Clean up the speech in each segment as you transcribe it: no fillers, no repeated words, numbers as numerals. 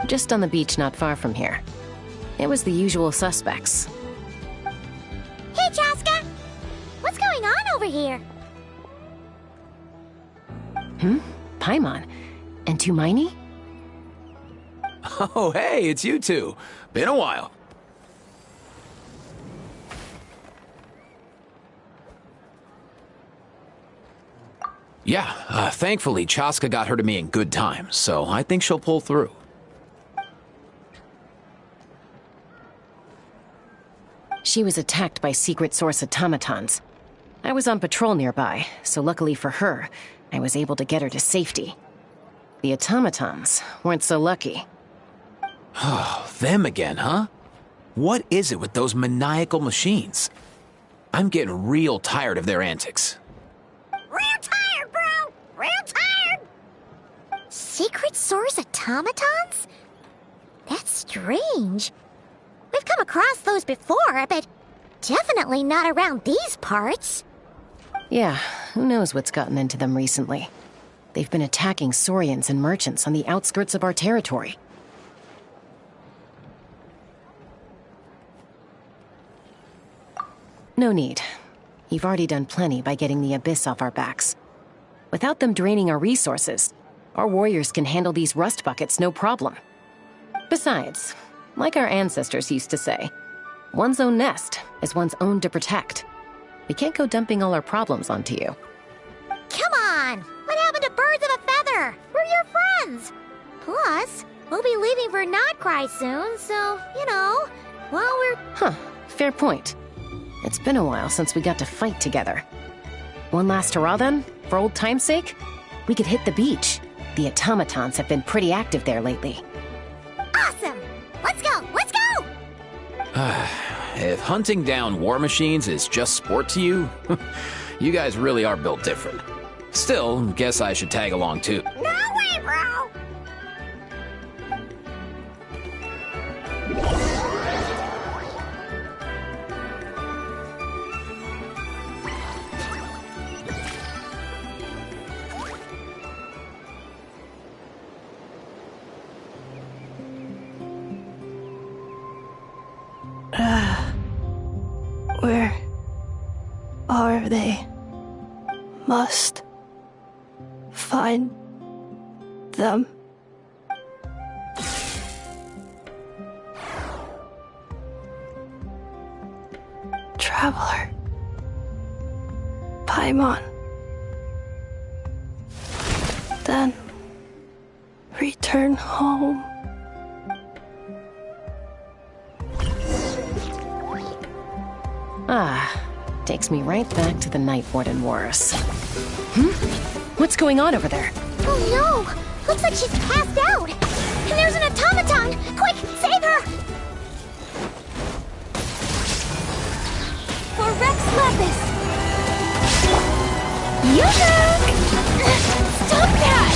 Just on the beach not far from here. It was the usual suspects. Hey, Chaska! What's going on over here? Paimon. And Tumaini? Oh, hey, it's you two. Been a while. Yeah, thankfully Chaska got her to me in good time, so I think she'll pull through. She was attacked by secret source automatons. I was on patrol nearby, so luckily for her, I was able to get her to safety. The automatons weren't so lucky. Oh, them again, huh? What is it with those maniacal machines? I'm getting real tired of their antics. Real tired, bro! Real tired! Secret source automatons? That's strange. We've come across those before, but definitely not around these parts. Yeah, who knows what's gotten into them recently. They've been attacking Saurians and merchants on the outskirts of our territory. No need. You've already done plenty by getting the Abyss off our backs. Without them draining our resources, our warriors can handle these rust buckets no problem. Besides, like our ancestors used to say, one's own nest is one's own to protect. We can't go dumping all our problems onto you. Come on! What happened to birds of a feather? We're your friends! Plus, we'll be leaving for Notcry soon, so, while we're... Huh, fair point. It's been a while since we got to fight together. One last hurrah then, for old time's sake? We could hit the beach. The automatons have been pretty active there lately. Awesome! Let's go! Let's go! If hunting down war machines is just sport to you, you guys really are built different. Still, guess I should tag along too. No way, bro! Where are they? Must find them. Traveler. Paimon. Then return home. Takes me right back to the Night Warden Wars. What's going on over there? Oh no! Looks like she's passed out! And there's an automaton! Quick, save her! For Rex Lepus! Yuka! Stop that!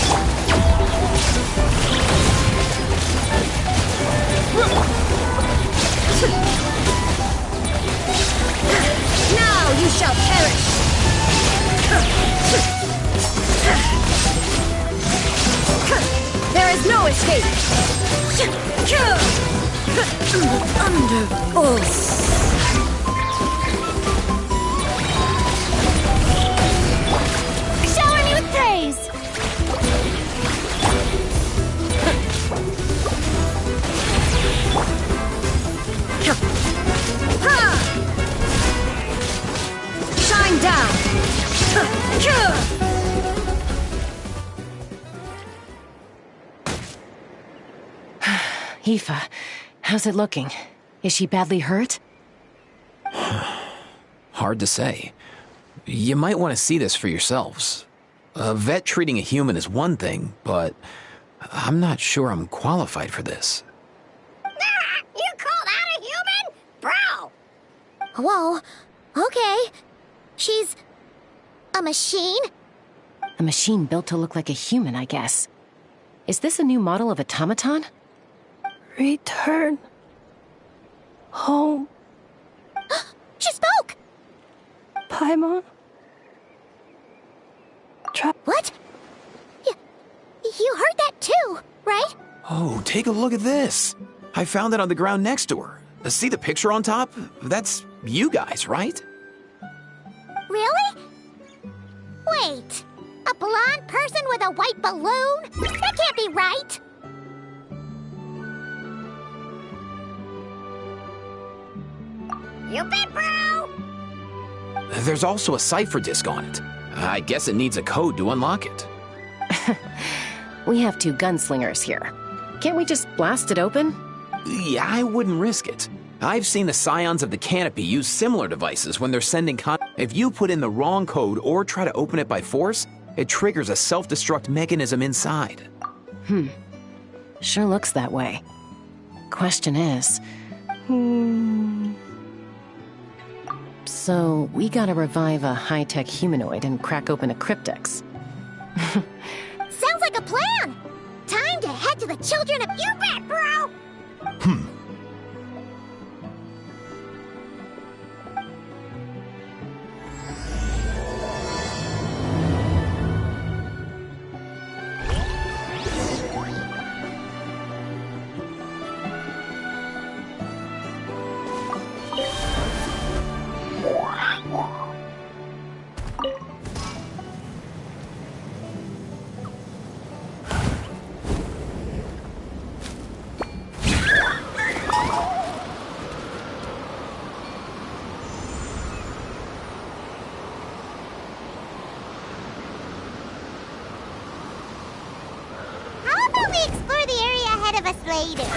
Now you shall perish! There is no escape! Under us! Shower me with praise! Shine down! Aoife, how's it looking? Is she badly hurt? Hard to say. You might want to see this for yourselves. A vet treating a human is one thing, but I'm not sure I'm qualified for this. You call that a human? Bro! Whoa, okay. She's... a machine? A machine built to look like a human, I guess. Is this a new model of automaton? Return home. She spoke! Paimon. What? You heard that too, right? Oh, take a look at this. I found it on the ground next to her. See the picture on top? That's you guys, right? Really? Wait, a blonde person with a white balloon? That can't be right! You bet, bro! There's also a cipher disk on it. I guess it needs a code to unlock it. We have two gunslingers here. Can't we just blast it open? Yeah, I wouldn't risk it. I've seen the Scions of the Canopy use similar devices when they're sending If you put in the wrong code or try to open it by force, it triggers a self-destruct mechanism inside. Sure looks that way. Question is... So, we gotta revive a high-tech humanoid and crack open a cryptex. Sounds like a plan! Time to head to the children of You Bet, bro! How about we explore the area ahead of us later?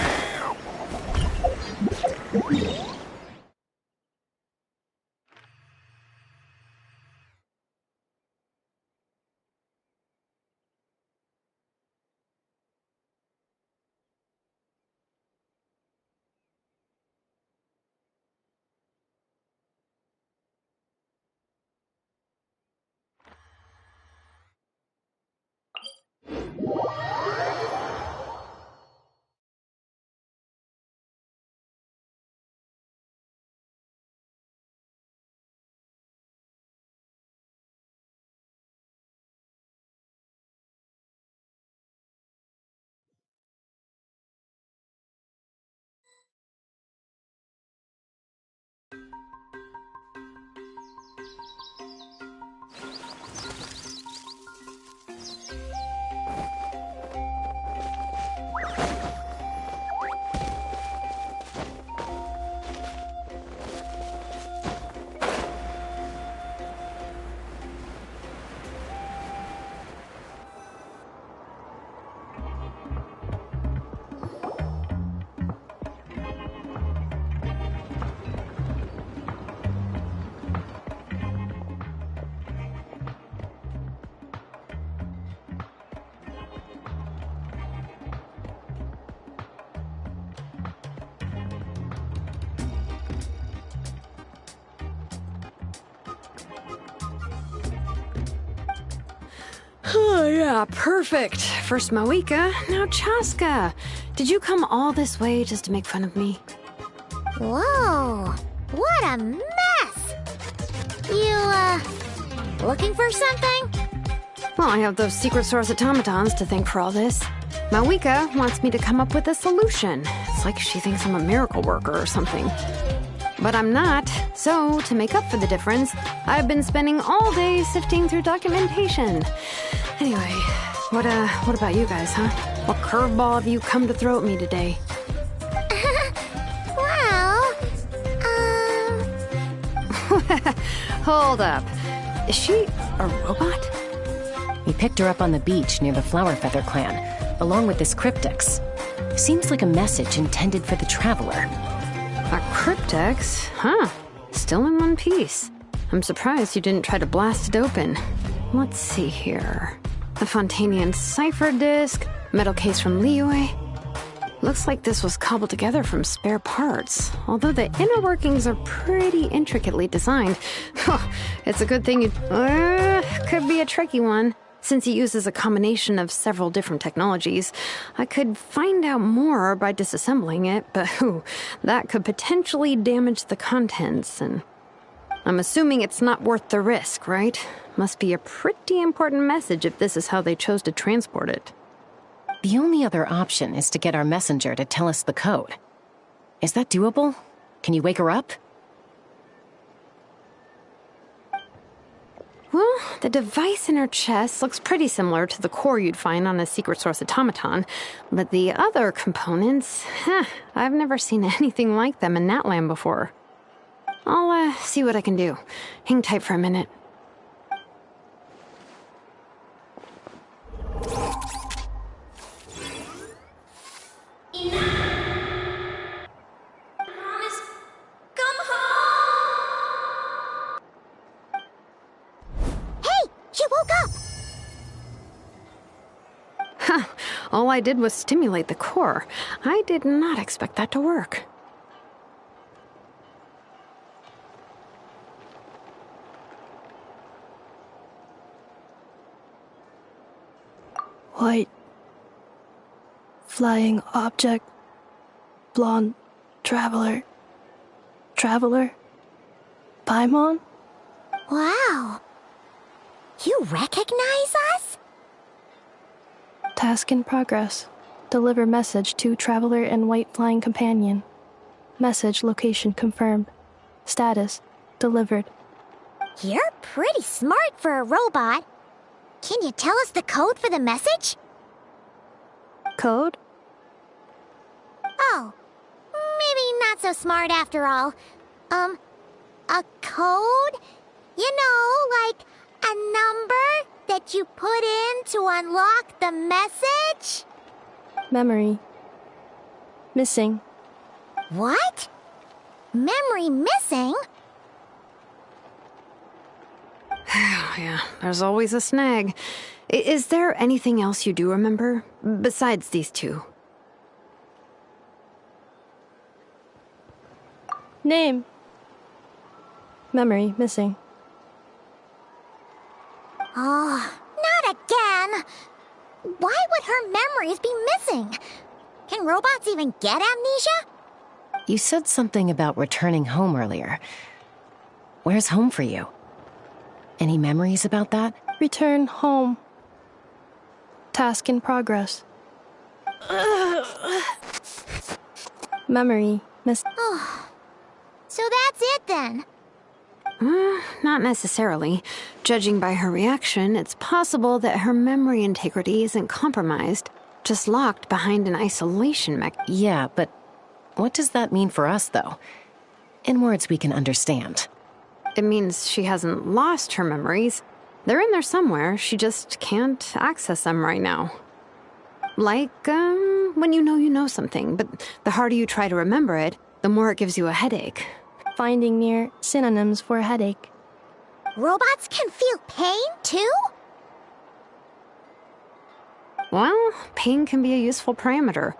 Oh, yeah, perfect. First Mawika, now Chaska. Did you come all this way just to make fun of me? Whoa, what a mess! You, looking for something? Well, I have those secret source automatons to thank for all this. Mawika wants me to come up with a solution. It's like she thinks I'm a miracle worker or something. But I'm not, so to make up for the difference, I've been spending all day sifting through documentation. Anyway, what about you guys, huh? What curveball have you come to throw at me today? Well, Hold up. Is she a robot? We picked her up on the beach near the Flowerfeather clan, along with this cryptex. Seems like a message intended for the Traveler. A cryptex? Huh. Still in one piece. I'm surprised you didn't try to blast it open. Let's see here. The Fontanian cipher disk, metal case from Liyue. Looks like this was cobbled together from spare parts, although the inner workings are pretty intricately designed. It's a good thing you... could be a tricky one. Since it uses a combination of several different technologies, I could find out more by disassembling it, but that could potentially damage the contents, and I'm assuming it's not worth the risk, right? Must be a pretty important message if this is how they chose to transport it. The only other option is to get our messenger to tell us the code. Is that doable? Can you wake her up? Well, the device in her chest looks pretty similar to the core you'd find on a secret source automaton, but the other components, I've never seen anything like them in Natlan before. I'll see what I can do. Hang tight for a minute. All I did was stimulate the core. I did not expect that to work. White. Flying object. Blonde. Traveler. Traveler? Paimon? Wow. You recognize us? Task in progress. Deliver message to Traveler and White Flying Companion. Message location confirmed. Status delivered. You're pretty smart for a robot. Can you tell us the code for the message? Code? Oh, maybe not so smart after all. A code? You know, like a number that you put in to unlock the message? Memory. Missing. What? Memory missing? Yeah, there's always a snag. Is there anything else you do remember, besides these two? Name. Memory missing. Oh, not again! Why would her memories be missing? Can robots even get amnesia? You said something about returning home earlier. Where's home for you? Any memories about that? Return home. Task in progress. Memory missing. Oh, so that's it then. Not necessarily. Judging by her reaction, it's possible that her memory integrity isn't compromised, just locked behind an isolation mechanism. Yeah, but what does that mean for us, though? In words we can understand. It means she hasn't lost her memories. They're in there somewhere, she just can't access them right now. Like, when you know something, but the harder you try to remember it, the more it gives you a headache. Finding near synonyms for headache. Robots can feel pain, too? Well, pain can be a useful parameter.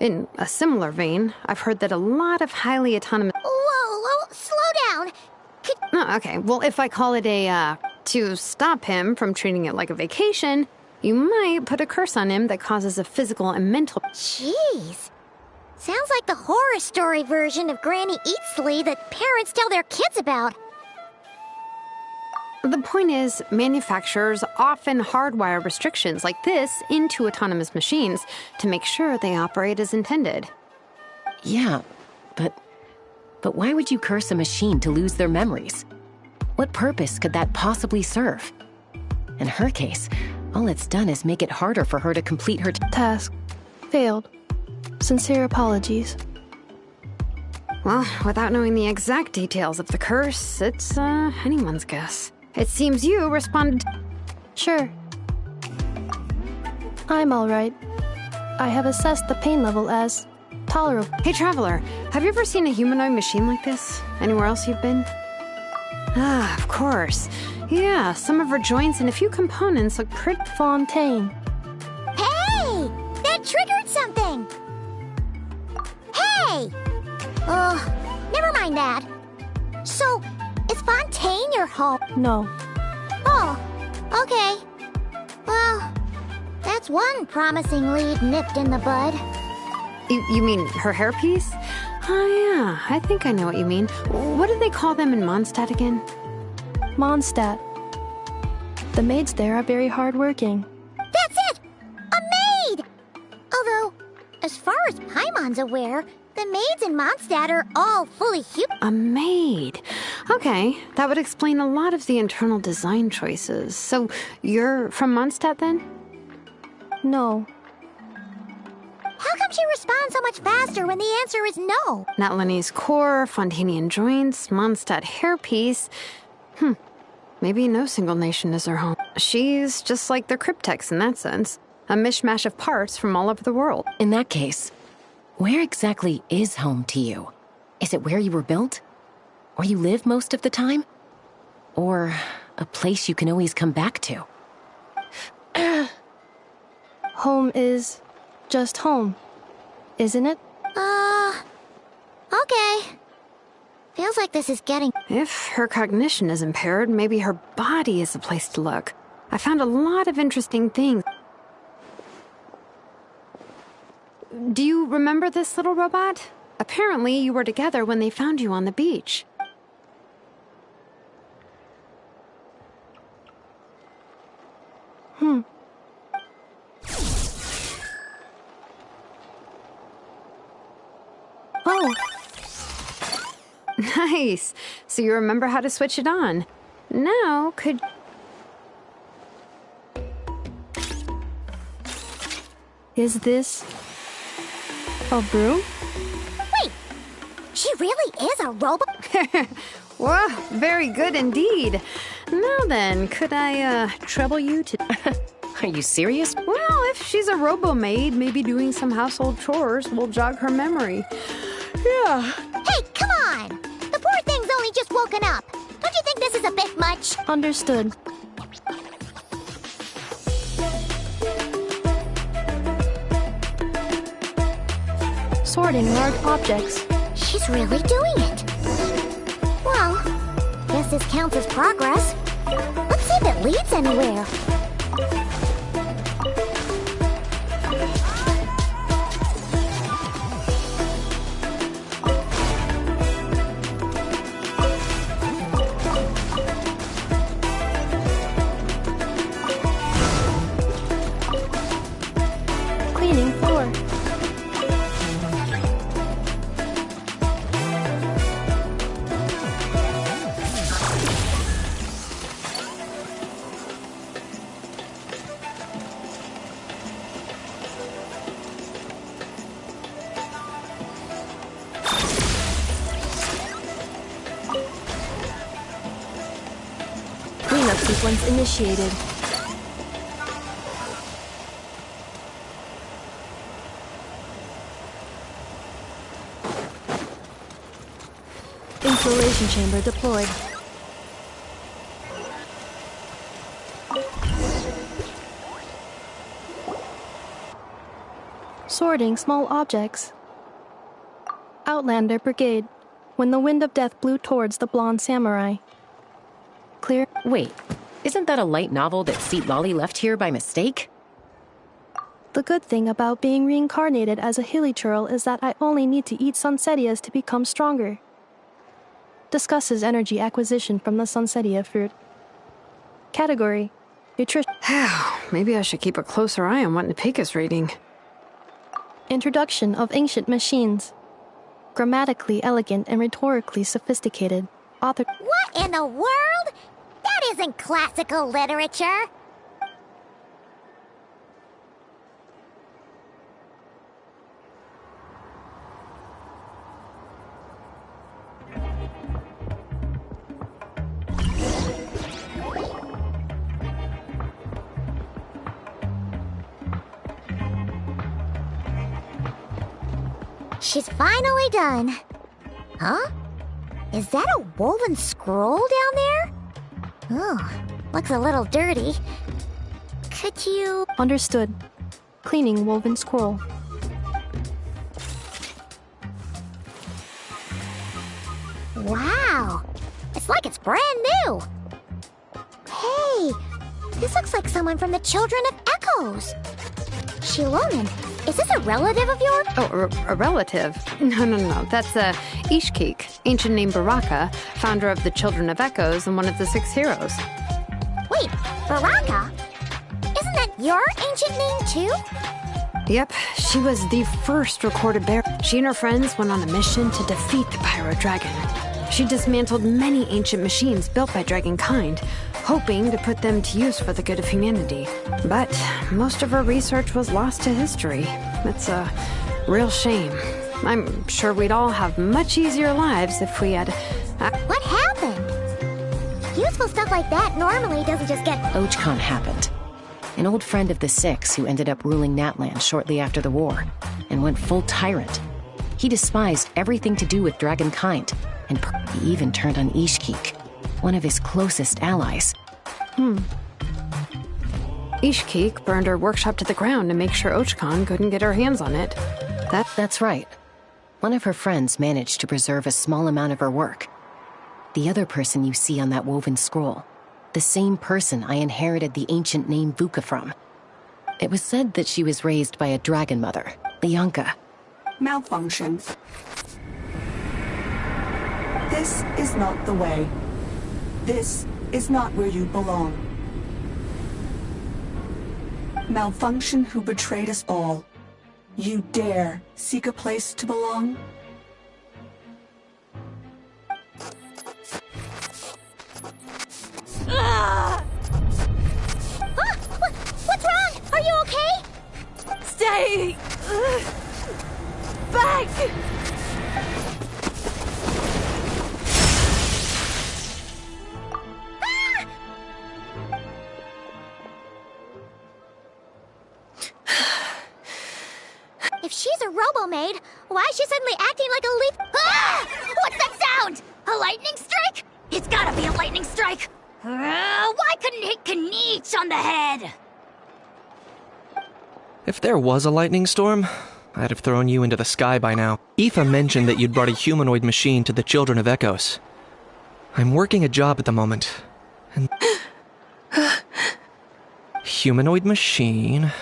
In a similar vein, I've heard that a lot of highly autonomous... Whoa, slow down. Oh, okay, well, if I call it to stop him from treating it like a vacation, you might put a curse on him that causes a physical and mental... Jeez. Sounds like the horror story version of Granny Eatsley that parents tell their kids about. The point is, manufacturers often hardwire restrictions like this into autonomous machines to make sure they operate as intended. Yeah, but why would you curse a machine to lose their memories? What purpose could that possibly serve? In her case, all it's done is make it harder for her to complete her task. Failed. Sincere apologies. Well, without knowing the exact details of the curse, it's anyone's guess. It seems you responded... Sure. I'm all right. I have assessed the pain level as tolerable. Hey, Traveler, have you ever seen a humanoid machine like this? Anywhere else you've been? Ah, of course. Yeah, some of her joints and a few components look pretty... Fontaine. Hey! That triggered something! Hey! Never mind that. So, is Fontaine your home? No. Oh, okay. Well, that's one promising lead nipped in the bud. You mean her hairpiece? Oh, yeah, I think I know what you mean. What do they call them in Mondstadt again? Mondstadt. The maids there are very hardworking. That's it! A maid! As far as Paimon's aware, the maids in Mondstadt are all fully human. A maid. Okay, that would explain a lot of the internal design choices. So, you're from Mondstadt then? No. How come she responds so much faster when the answer is no? Natlanese core, Fontanian joints, Mondstadt hairpiece. Maybe no single nation is her home. She's just like the Cryptex in that sense. A mishmash of parts from all over the world. In that case, where exactly is home to you? Is it where you were built? Where you live most of the time? Or a place you can always come back to? Home is just home, isn't it? Okay. Feels like this is getting... If her cognition is impaired, maybe her body is the place to look. I found a lot of interesting things. Do you remember this little robot? Apparently, you were together when they found you on the beach. Oh, Nice. So you remember how to switch it on. Now, could... is this a broom? Wait! She really is a robot? Whoa, very good indeed. Now then, could I, trouble you to... Are you serious? Well, if she's a robo-maid, maybe doing some household chores will jog her memory. Yeah. Hey, come on! The poor thing's only just woken up. Don't you think this is a bit much? Understood. Sorting large objects. She's really doing it. Well, guess this counts as progress. Let's see if it leads anywhere. Cleaning floor. Cleanup sequence initiated. Infiltration chamber deployed. Sorting small objects. Outlander Brigade. When the wind of death blew towards the blonde samurai. Clear. Wait, isn't that a light novel that Seat Lolly left here by mistake? The good thing about being reincarnated as a hilly churl is that I only need to eat sunsettias to become stronger. Discusses energy acquisition from the sunsettia fruit. Category: nutrition. Maybe I should keep a closer eye on what Nipika's reading. Introduction of ancient machines. Grammatically elegant and rhetorically sophisticated. Author. What in the world? That isn't classical literature. She's finally done. Huh? Is that a woven scroll down there? Oh, looks a little dirty. Could you... Understood. Cleaning woven scroll. Wow! It's like it's brand new! Hey! This looks like someone from the Children of Echoes! Shilonen, is this a relative of yours? Oh, a relative? No. That's Ishkik, ancient name Baraka, founder of the Children of Echoes and one of the 6 heroes. Wait, Baraka? Isn't that your ancient name too? Yep, she was the first recorded bear. She and her friends went on a mission to defeat the Pyro Dragon. She dismantled many ancient machines built by Dragonkind, hoping to put them to use for the good of humanity. But most of her research was lost to history. It's a real shame. I'm sure we'd all have much easier lives if we had... What happened? Useful stuff like that normally doesn't just get... Ochcon happened. An old friend of the Six who ended up ruling Natlan shortly after the war, and went full tyrant. He despised everything to do with Dragonkind, and he even turned on Ishkik, one of his closest allies. Ishkik burned her workshop to the ground to make sure Ochcon couldn't get her hands on it. That's right. One of her friends managed to preserve a small amount of her work. The other person you see on that woven scroll, the same person I inherited the ancient name Vuka from. It was said that she was raised by a dragon mother, Lianka. Malfunction. This is not the way. This is not where you belong. Malfunction who betrayed us all. You dare seek a place to belong? What's wrong? Are you okay? Stay back! If she's a robo-maid, why is she suddenly acting like a leaf? Ah! What's that sound? A lightning strike? It's gotta be a lightning strike! Why couldn't it hit Kanich on the head? If there was a lightning storm, I'd have thrown you into the sky by now. Aoife mentioned that you'd brought a humanoid machine to the Children of Echoes. I'm working a job at the moment, and... humanoid machine...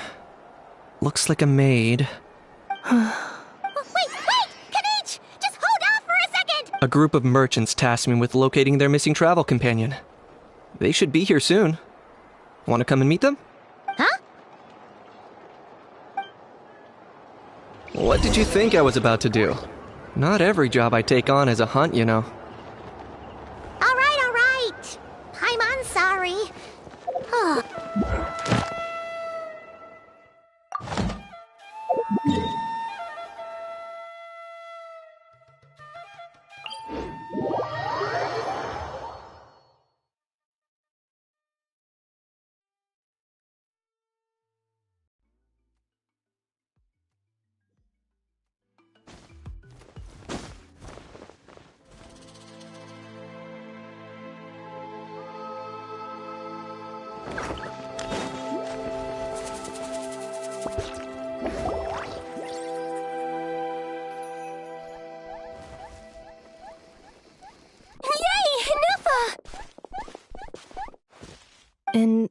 looks like a maid... Wait! Kanich! Just hold off for a second! A group of merchants tasked me with locating their missing travel companion. They should be here soon. Want to come and meet them? Huh? What did you think I was about to do? Not every job I take on is a hunt, you know. All right. I'm sorry.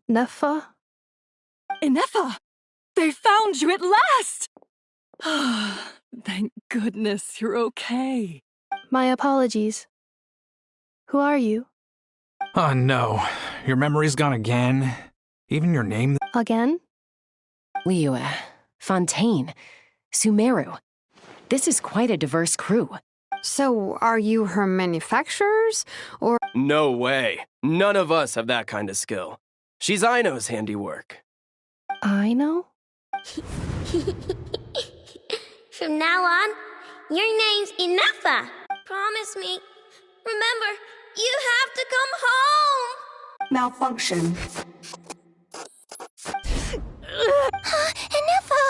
Neffa? Ineffa! They found you at last! Thank goodness you're okay. My apologies. Who are you? Oh no, your memory's gone again? Even your name? Again? Liyue, Fontaine, Sumeru. This is quite a diverse crew. So, are you her manufacturers, or... No way. None of us have that kind of skill. She's Aino's handiwork. I know? From now on, your name's Ineffa. Promise me. Remember, you have to come home. Malfunction. Ineffa,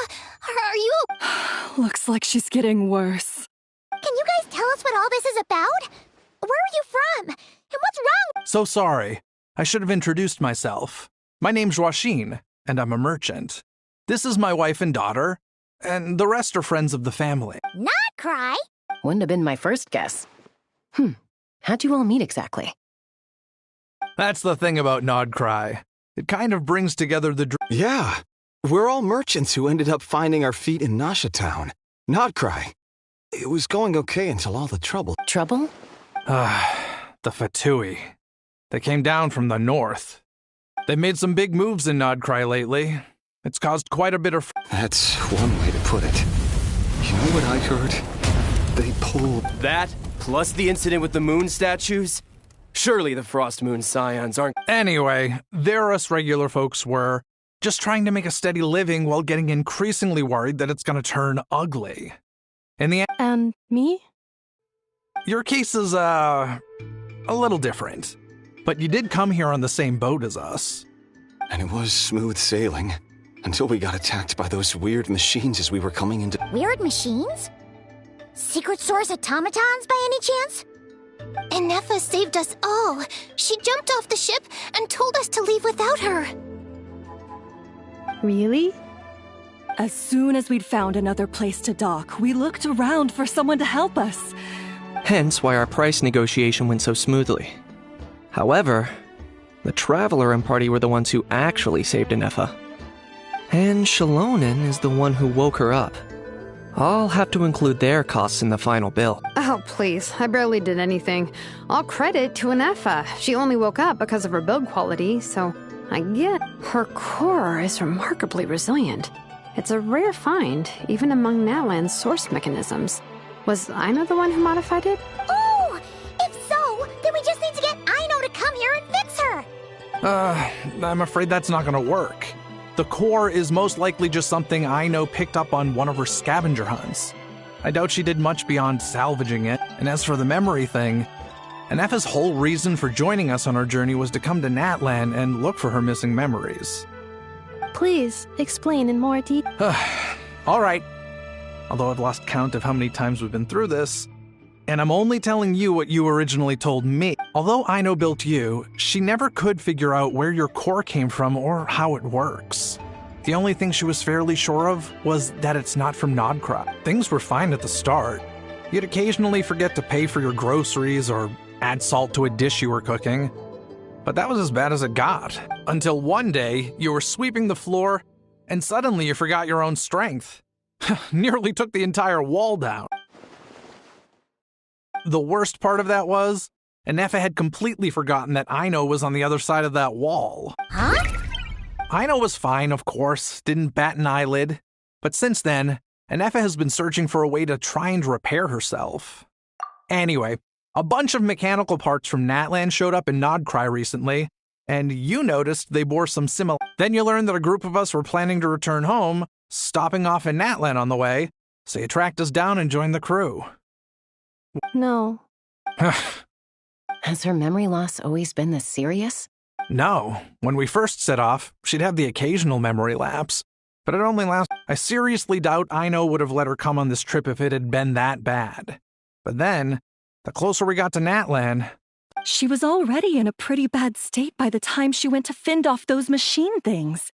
are you... Looks like she's getting worse. Can you guys tell us what all this is about? Where are you from? And what's wrong? So sorry. I should have introduced myself. My name's Joachine, and I'm a merchant. This is my wife and daughter, and the rest are friends of the family. Not cry. Wouldn't have been my first guess. How'd you all meet exactly? That's the thing about Nod Cry. It kind of brings together the... Yeah, we're all merchants who ended up finding our feet in Nasha Town. Nod Cry. It was going okay until all the trouble. Trouble? The Fatui. They came down from the north. They made some big moves in Nod Cry lately. It's caused quite a bit of... That's one way to put it. You know what I heard? They pulled... That, plus the incident with the moon statues? Surely the Frost Moon Scions aren't... Anyway, there us regular folks were, just trying to make a steady living while getting increasingly worried that it's gonna turn ugly. In the end... And me? Your case is, a little different. But you did come here on the same boat as us. And it was smooth sailing, until we got attacked by those weird machines as we were coming into... Weird machines? Secret Source automatons by any chance? Inefa saved us all. She jumped off the ship and told us to leave without her. Really? As soon as we'd found another place to dock, we looked around for someone to help us. Hence why our price negotiation went so smoothly. However, the Traveler and party were the ones who actually saved Inefa. And Shalonen is the one who woke her up. I'll have to include their costs in the final bill. Oh, please. I barely did anything. All credit to Inefa. She only woke up because of her build quality, so I get her core is remarkably resilient. It's a rare find, even among Natlan's source mechanisms. Was Aino the one who modified it? Oh! If so, then we just need to get Aino to come here and fix her! I'm afraid that's not gonna work. The core is most likely just something Aino picked up on one of her scavenger hunts. I doubt she did much beyond salvaging it, and as for the memory thing, Inefa's whole reason for joining us on our journey was to come to Natlan and look for her missing memories. Please, explain in more detail. All right. Although I've lost count of how many times we've been through this, and I'm only telling you what you originally told me. Although Aino built you, she never could figure out where your core came from or how it works. The only thing she was fairly sure of was that it's not from Nodcry. Things were fine at the start. You'd occasionally forget to pay for your groceries or add salt to a dish you were cooking. But that was as bad as it got. Until one day, you were sweeping the floor, and suddenly you forgot your own strength. Nearly took the entire wall down. The worst part of that was, Inefa had completely forgotten that Aino was on the other side of that wall. Huh? Aino was fine, of course, didn't bat an eyelid. But since then, Inefa has been searching for a way to try and repair herself. Anyway, a bunch of mechanical parts from Natlan showed up in Nodcry recently, and you noticed they bore some similar. Then you learned that a group of us were planning to return home, stopping off in Natlan on the way, so you tracked us down and joined the crew. No. Has her memory loss always been this serious? No. When we first set off, she'd have the occasional memory lapse, but it only lasted. I seriously doubt Aino would have let her come on this trip if it had been that bad. But then, the closer we got to Natlan... She was already in a pretty bad state by the time she went to fend off those machine things.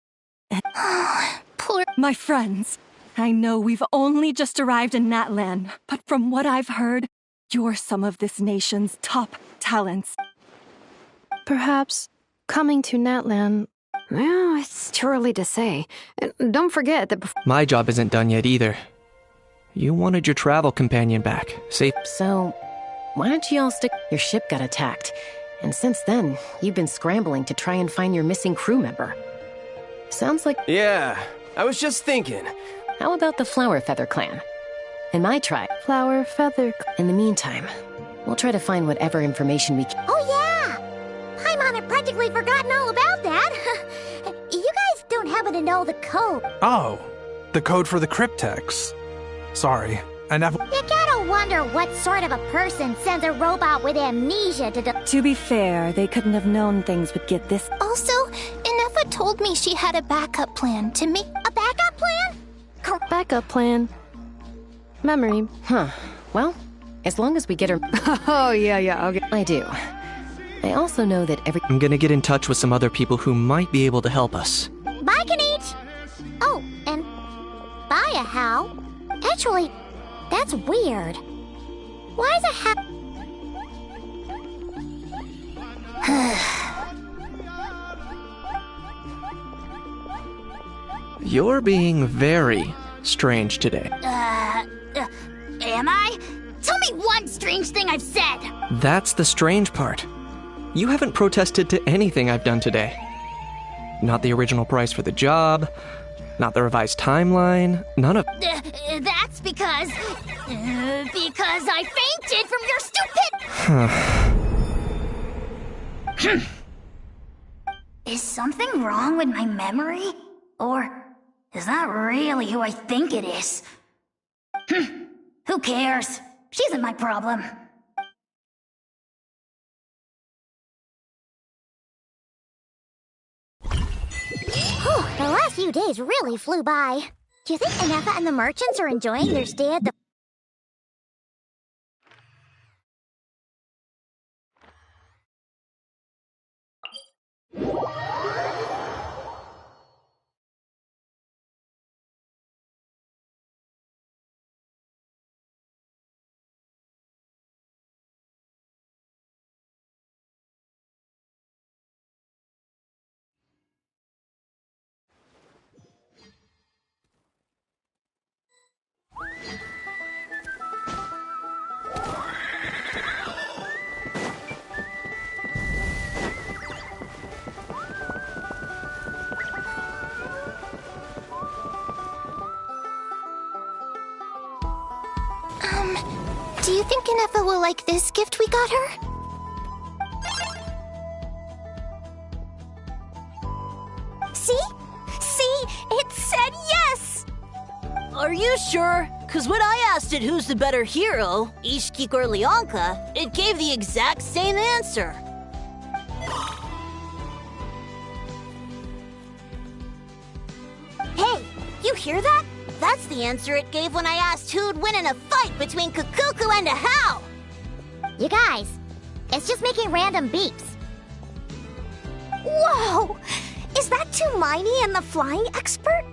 Poor... My friends, I know we've only just arrived in Natlan, but from what I've heard, you're some of this nation's top talents. Perhaps coming to Natlan... Well, it's too early to say. And don't forget that My job isn't done yet either. You wanted your travel companion back, safe. So, why don't you all stick... Your ship got attacked, and since then, you've been scrambling to try and find your missing crew member. Sounds like... Yeah, I was just thinking. How about the Flower Feather Clan? In my tribe... Flower Feather... In the meantime, we'll try to find whatever information we can... Oh yeah! Paimon had practically forgotten all about that. You guys don't happen to know the code. Oh, the code for the cryptex. Sorry, I never... You gotta wonder what sort of a person sends a robot with amnesia to do... To be fair, they couldn't have known things would get this... Also, Inefa told me she had a backup plan to me. A backup plan? Backup plan. Memory. Huh. Well, as long as we get her... Oh, yeah, okay. I do. I also know that I'm gonna get in touch with some other people who might be able to help us. Bye, Kanich! Oh, and bye, a how? Actually, that's weird. Why is a how... You're being very strange today. Am I? Tell me one strange thing I've said! That's the strange part. You haven't protested to anything I've done today. Not the original price for the job, Not the revised timeline, none of... That's because I fainted from your stupid... Is something wrong with my memory? Or is that really who I think it is? Who cares? She isn't my problem. Whew, the last few days really flew by. Do you think Inefa and the merchants are enjoying their stay at the... Do you think Inefa will like this gift we got her? See? See? It said yes! Are you sure? Because when I asked it who's the better hero, Ishkik or Leonka, it gave the exact same answer. Hey, you hear that? That's the answer it gave when I asked who'd win in a fight between Kukuku and a How! You guys, it's just making random beeps. Whoa! Is that Tumaini and the flying expert?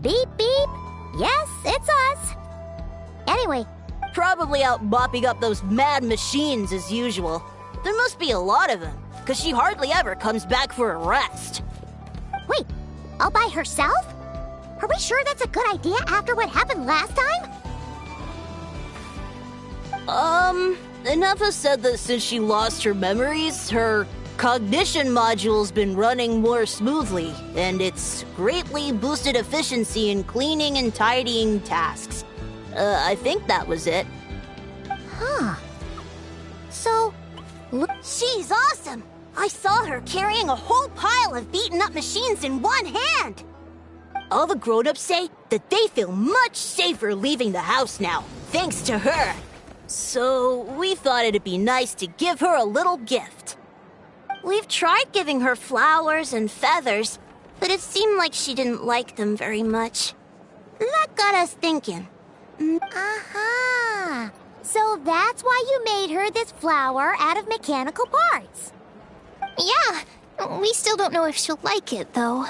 Beep beep. Yes, it's us. Anyway. Probably out mopping up those mad machines as usual. There must be a lot of them, because she hardly ever comes back for a rest. Wait, all by herself? Are we sure that's a good idea after what happened last time? Inefa said that since she lost her memories, her cognition module's been running more smoothly, and it's greatly boosted efficiency in cleaning and tidying tasks. I think that was it. Huh. So, look, she's awesome! I saw her carrying a whole pile of beaten-up machines in one hand! All the grown-ups say that they feel much safer leaving the house now, thanks to her. So, we thought it'd be nice to give her a little gift. We've tried giving her flowers and feathers, but it seemed like she didn't like them very much. That got us thinking. Aha! So that's why you made her this flower out of mechanical parts. Yeah, we still don't know if she'll like it, though.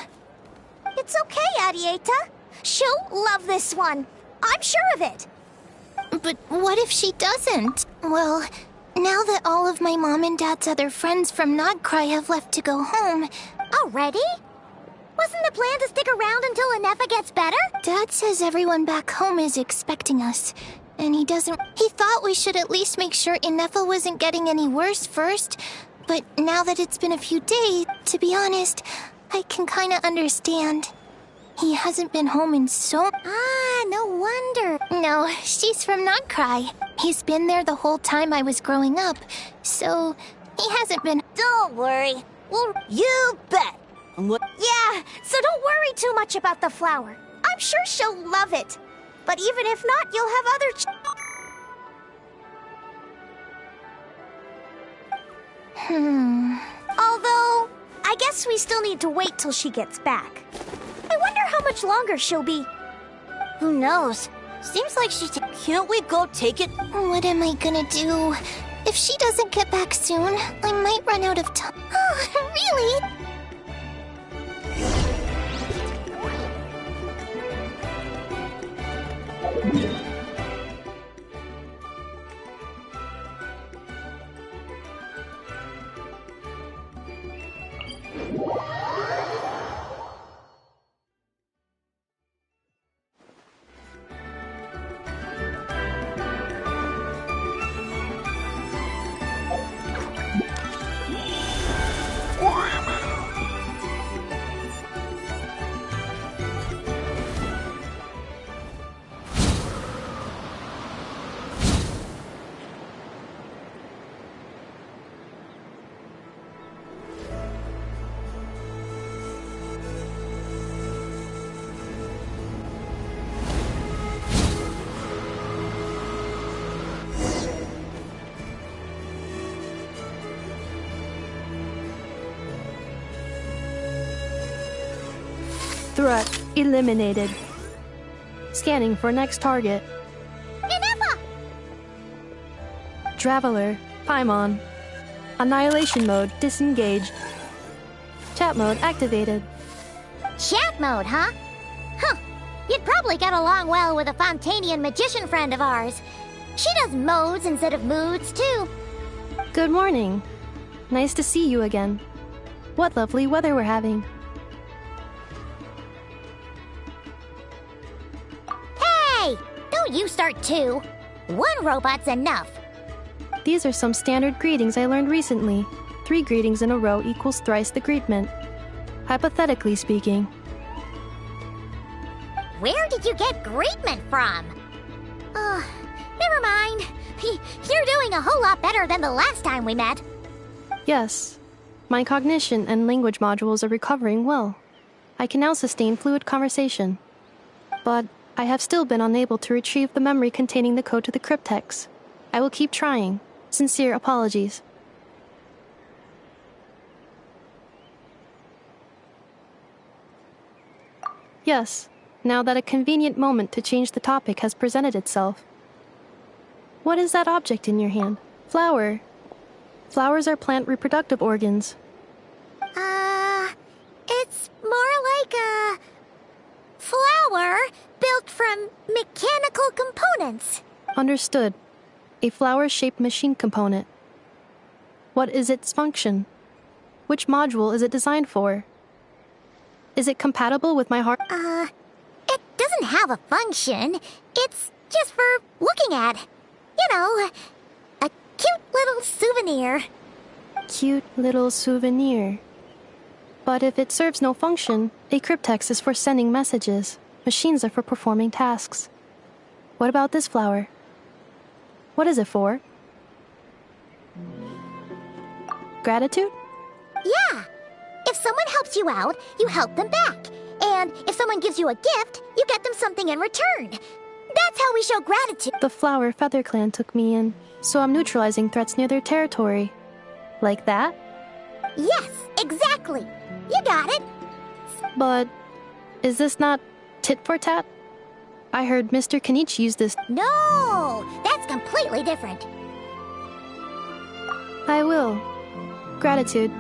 It's okay, Arieta. She'll love this one. I'm sure of it. But what if she doesn't? Well, now that all of my mom and dad's other friends from Nodcry have left to go home... Already? Wasn't the plan to stick around until Inefa gets better? Dad says everyone back home is expecting us, and he doesn't... He thought we should at least make sure Inefa wasn't getting any worse first, but now that it's been a few days, to be honest, I can kinda understand. He hasn't been home in so... Ah, no wonder. No, she's from Nodcry. He's been there the whole time I was growing up, so he hasn't been... Don't worry. Well, you bet. Yeah, so don't worry too much about the flower. I'm sure she'll love it. But even if not, you'll have other... Although, I guess we still need to wait till she gets back. I wonder how much longer she'll be. Who knows? Seems like she's... Can't we go take it? What am I gonna do? If she doesn't get back soon, I might run out of time. Oh, really? Threat eliminated. Scanning for next target. Inefa! Traveler, Paimon. Annihilation mode disengaged. Chat mode activated. Chat mode, huh? Huh. You'd probably get along well with a Fontanian magician friend of ours. She does modes instead of moods, too. Good morning. Nice to see you again. What lovely weather we're having. Hey! Don't you start too. One robot's enough. These are some standard greetings I learned recently. 3 greetings in a row equals thrice the greetment. Hypothetically speaking. Where did you get greetment from? Never mind. You're doing a whole lot better than the last time we met. Yes. My cognition and language modules are recovering well. I can now sustain fluid conversation. But I have still been unable to retrieve the memory containing the code to the cryptex. I will keep trying. Sincere apologies. Yes, now that a convenient moment to change the topic has presented itself. What is that object in your hand? Flower. Flowers are plant reproductive organs. It's more like a flower built from mechanical components. Understood. A flower-shaped machine component. What is its function? Which module is it designed for? Is it compatible with my heart? It doesn't have a function. It's just for looking at. You know, a cute little souvenir. Cute little souvenir. But if it serves no function, a cryptex is for sending messages. Machines are for performing tasks. What about this flower? What is it for? Gratitude? Yeah. If someone helps you out, you help them back. And if someone gives you a gift, you get them something in return. That's how we show gratitude. The flower Feather Clan took me in, so I'm neutralizing threats near their territory. Like that? Yes, exactly. You got it. But is this not tit for tat? I heard Mr. Kenichi use this. No, that's completely different. I will. Gratitude.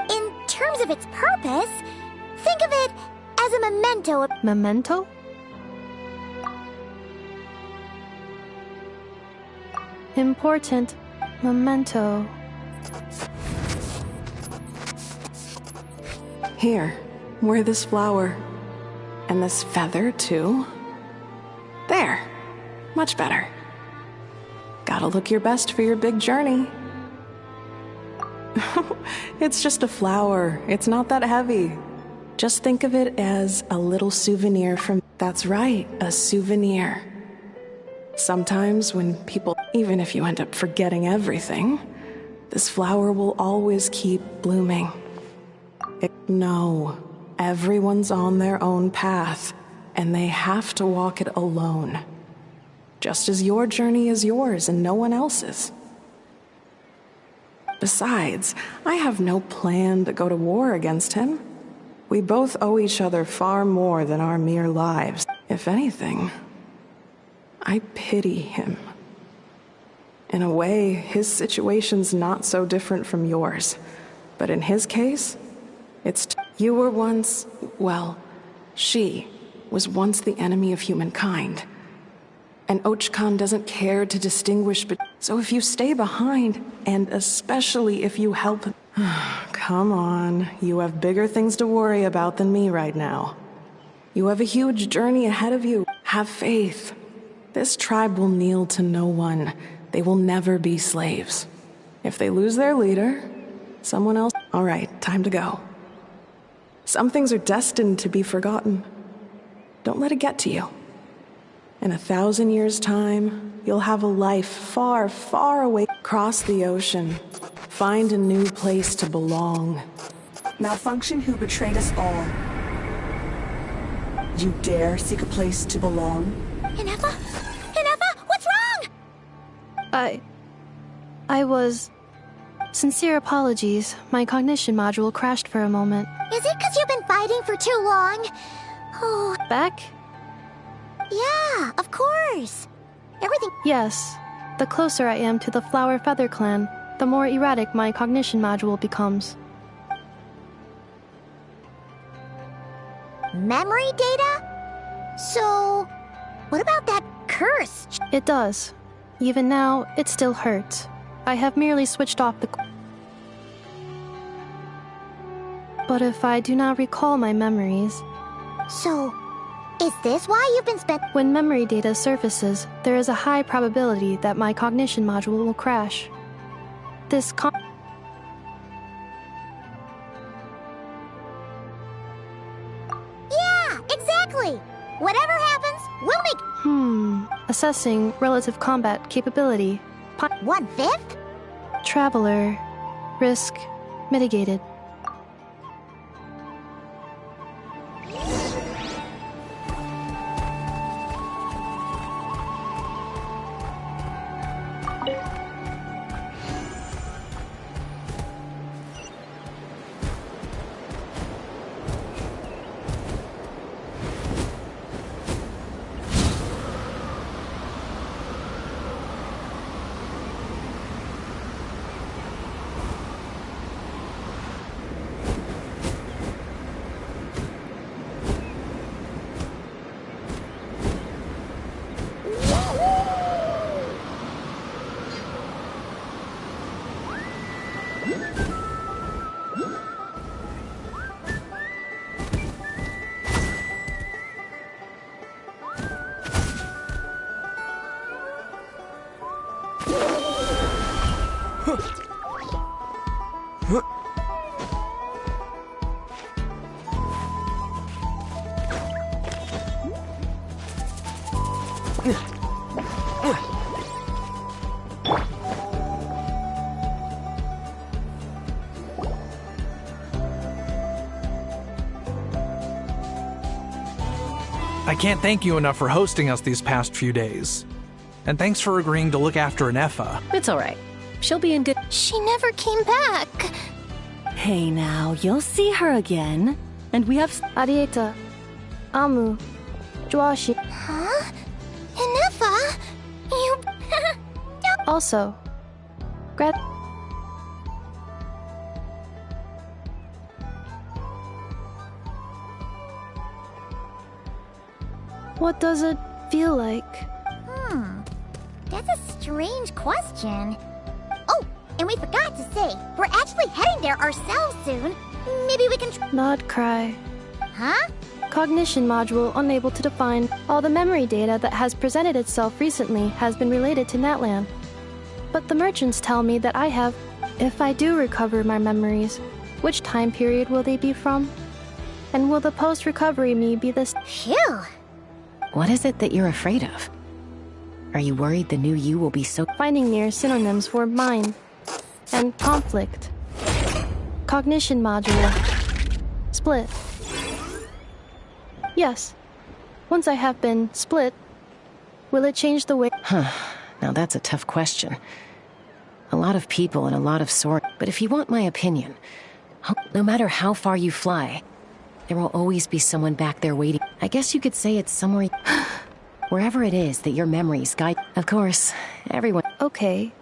In terms of its purpose, think of it as a memento. Memento? Important. Memento. Here, wear this flower. And this feather, too. There. Much better. Gotta look your best for your big journey. It's just a flower. It's not that heavy. Just think of it as a little souvenir from... That's right, a souvenir. Sometimes when people... Even if you end up forgetting everything, this flower will always keep blooming. No, everyone's on their own path, and they have to walk it alone. Just as your journey is yours and no one else's. Besides, I have no plan to go to war against him. We both owe each other far more than our mere lives. If anything, I pity him. In a way, his situation's not so different from yours. But in his case, you were once, well, she was once the enemy of humankind. And Ochkan doesn't care to distinguish so if you stay behind, and especially if you help him... Come on, you have bigger things to worry about than me right now. You have a huge journey ahead of you. Have faith. This tribe will kneel to no one. They will never be slaves. If they lose their leader, someone else... All right, time to go. Some things are destined to be forgotten. Don't let it get to you. In 1,000 years' time, you'll have a life far, far away. Cross the ocean. Find a new place to belong. Malfunction who betrayed us all. You dare seek a place to belong? Inefa? Inefa, what's wrong? I was... Sincere apologies. My cognition module crashed for a moment. Is it because you've been fighting for too long? Oh. Back? Yeah, of course. Everything. Yes. The closer I am to the Flower Feather clan, the more erratic my cognition module becomes. Memory data? So, what about that curse? It does. Even now, it still hurts. I have merely switched off the... But if I do not recall my memories... So, is this why you've been When memory data surfaces, there is a high probability that my cognition module will crash. This Yeah, exactly! Whatever happens, we'll make... Assessing relative combat capability. 1/5? Traveler. Risk mitigated. I can't thank you enough for hosting us these past few days. And thanks for agreeing to look after Anefa. It's all right. She'll be in good... She never came back. Hey now, you'll see her again. And we have... Arieta. Amu. Joashi. Huh? Inefa? You... Also. Grat... What does it feel like? That's a strange question. Oh, and we forgot to say, we're actually heading there ourselves soon. Maybe we can... Not cry. Huh? Cognition module unable to define. All the memory data that has presented itself recently has been related to Natlan. But the merchants tell me that I have... If I do recover my memories, which time period will they be from? And will the post-recovery me be this... Phew! What is it that you're afraid of? Are you worried the new you will be so... Finding near synonyms for mind and conflict. Cognition module. Split. Yes. Once I have been split, will it change the way... Now that's a tough question. A lot of people and a lot of sort. But if you want my opinion, no matter how far you fly, there will always be someone back there waiting. I guess you could say it's somewhere... Wherever it is that your memories guide... Of course, everyone... Okay.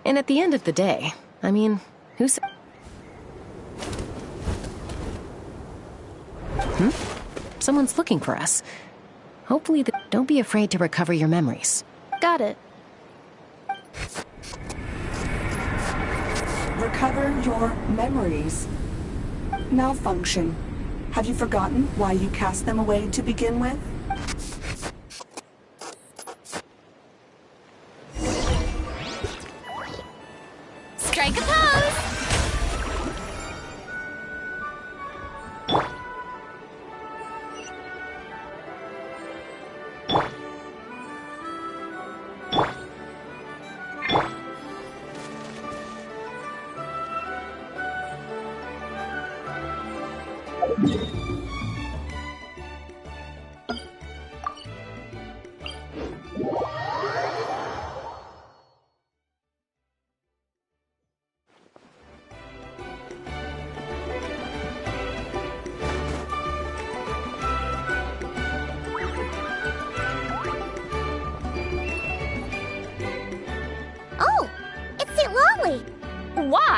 And at the end of the day, I mean, who's... Someone's looking for us. Hopefully, don't be afraid to recover your memories. Got it. Recover your memories. Malfunction. Have you forgotten why you cast them away to begin with? Strike a pose!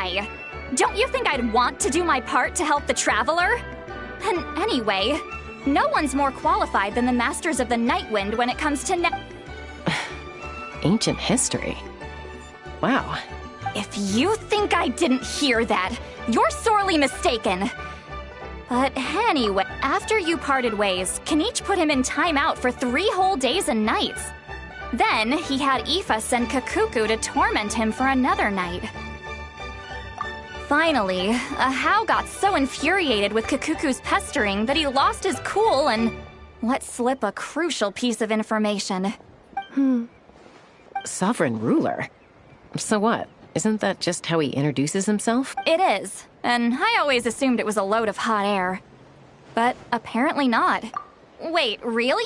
way! Don't you think I'd want to do my part to help the Traveler? And anyway, no one's more qualified than the Masters of the Nightwind when it comes to Ancient history? Wow. If you think I didn't hear that, you're sorely mistaken. But anyway, after you parted ways, Kenichi put him in timeout for 3 whole days and nights. Then he had Aoife send Kakuku to torment him for another night. Finally, Ahau got so infuriated with Kakuku's pestering that he lost his cool and let slip a crucial piece of information. Sovereign ruler? So what? Isn't that just how he introduces himself? It is, and I always assumed it was a load of hot air. But apparently not. Wait, really?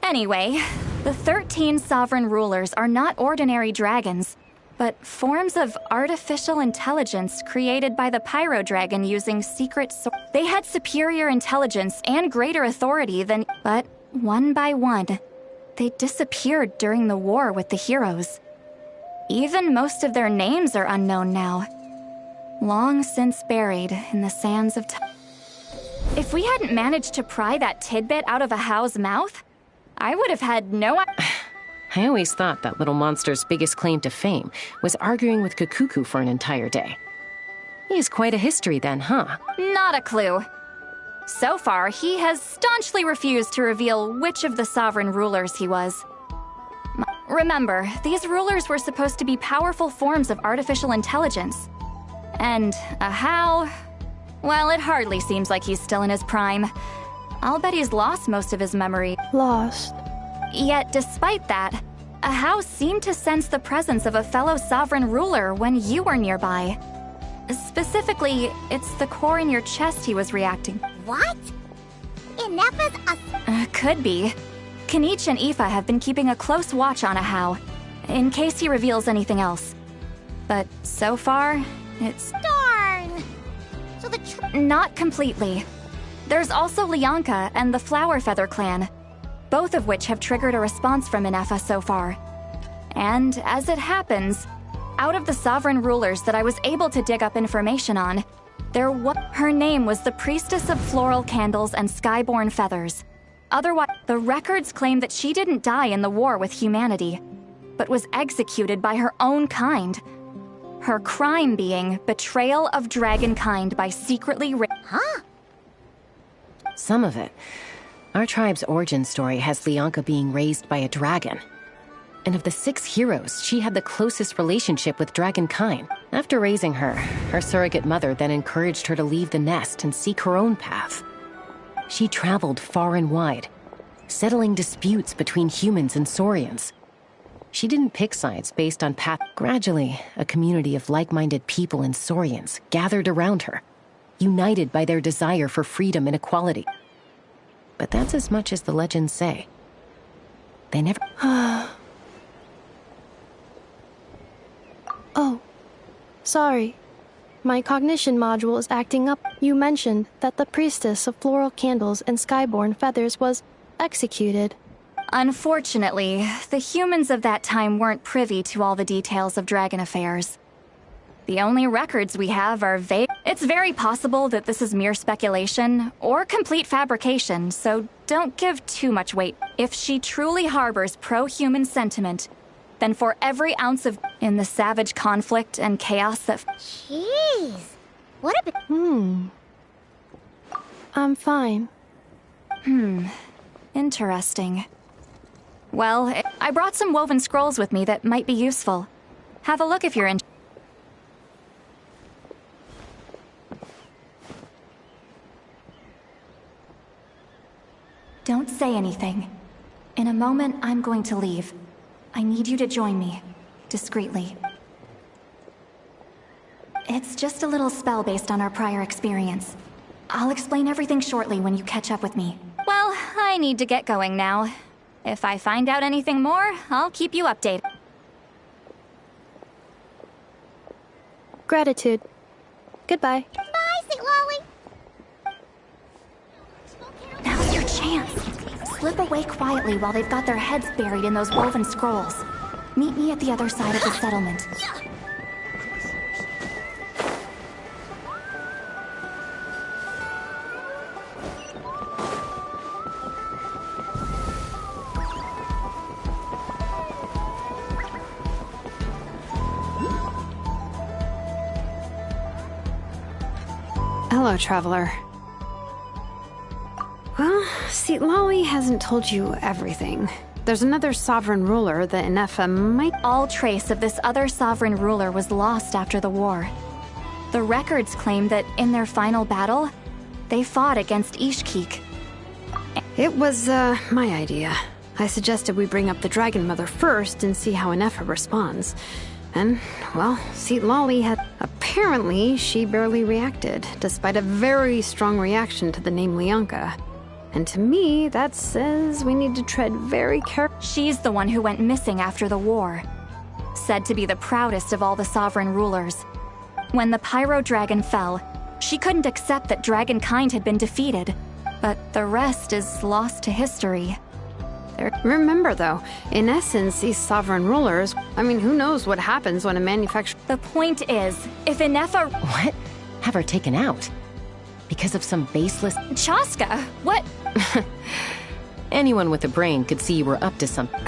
Anyway, the 13 sovereign rulers are not ordinary dragons, but forms of artificial intelligence created by the Pyro Dragon using secret They had superior intelligence and greater authority than... But one by one, they disappeared during the war with the heroes. Even most of their names are unknown now. Long since buried in the sands of time. If we hadn't managed to pry that tidbit out of Ahau's mouth, I would have had no... I always thought that little monster's biggest claim to fame was arguing with Kakuku for an entire day. He has quite a history then, huh? Not a clue. So far, he has staunchly refused to reveal which of the sovereign rulers he was. Remember, these rulers were supposed to be powerful forms of artificial intelligence. And Ahau... Well, it hardly seems like he's still in his prime. I'll bet he's lost most of his memory. Lost. Yet, despite that, Ahau seemed to sense the presence of a fellow sovereign ruler when you were nearby. Specifically, it's the core in your chest he was reacting. What? Ineppa's a... Could be. Kenichi and Aoife have been keeping a close watch on Ahau, in case he reveals anything else. But so far, it's... Darn! So the Not completely. There's also Lianka and the Flower Feather clan, both of which have triggered a response from Ineppa so far. And as it happens, out of the sovereign rulers that I was able to dig up information on, her name was the Priestess of Floral Candles and Skyborn Feathers. Otherwise, the records claim that she didn't die in the war with humanity, but was executed by her own kind. Her crime being betrayal of dragonkind by secretly Huh? Some of it. Our tribe's origin story has Lianka being raised by a dragon. And of the 6 heroes, she had the closest relationship with dragonkind. After raising her, her surrogate mother then encouraged her to leave the nest and seek her own path. She traveled far and wide, settling disputes between humans and Saurians. She didn't pick sides based on path. Gradually, a community of like-minded people and Saurians gathered around her, united by their desire for freedom and equality. But that's as much as the legends say. They never... Oh, sorry. My cognition module is acting up. You mentioned that the Priestess of Floral Candles and Skyborn Feathers was executed. Unfortunately, the humans of that time weren't privy to all the details of dragon affairs. The only records we have are vague. It's very possible that this is mere speculation or complete fabrication, so don't give too much weight. If she truly harbors pro-human sentiment, then for every ounce of in the savage conflict and chaos that... Jeez. What a bit... I'm fine. Interesting. Well, I brought some woven scrolls with me that might be useful. Have a look if you're interested. Don't say anything. In a moment, I'm going to leave. I need you to join me, discreetly. It's just a little spell based on our prior experience. I'll explain everything shortly when you catch up with me. Well, I need to get going now. If I find out anything more, I'll keep you updated. Gratitude. Goodbye. Bye, St. Lolly. Now's your chance. Slip away quietly while they've got their heads buried in those woven scrolls. Meet me at the other side of the settlement. Hello, traveler. Well, see, Lolly hasn't told you everything. There's another sovereign ruler that Inefa might... All trace of this other sovereign ruler was lost after the war. The records claim that in their final battle, they fought against Ishkik. It was, my idea. I suggested we bring up the Dragon Mother first and see how Inefa responds. And, well, see, Lolly had... Apparently, she barely reacted, despite a very strong reaction to the name Lianka. And to me, that says we need to tread very carefully. She's the one who went missing after the war. Said to be the proudest of all the sovereign rulers. When the Pyro Dragon fell, she couldn't accept that dragonkind had been defeated. But the rest is lost to history. Remember, though, in essence, these sovereign rulers, I mean, who knows what happens when a manufacturer... The point is, if Inefa... What? Have her taken out? Because of some baseless... Chaska, what? Anyone with a brain could see you were up to something.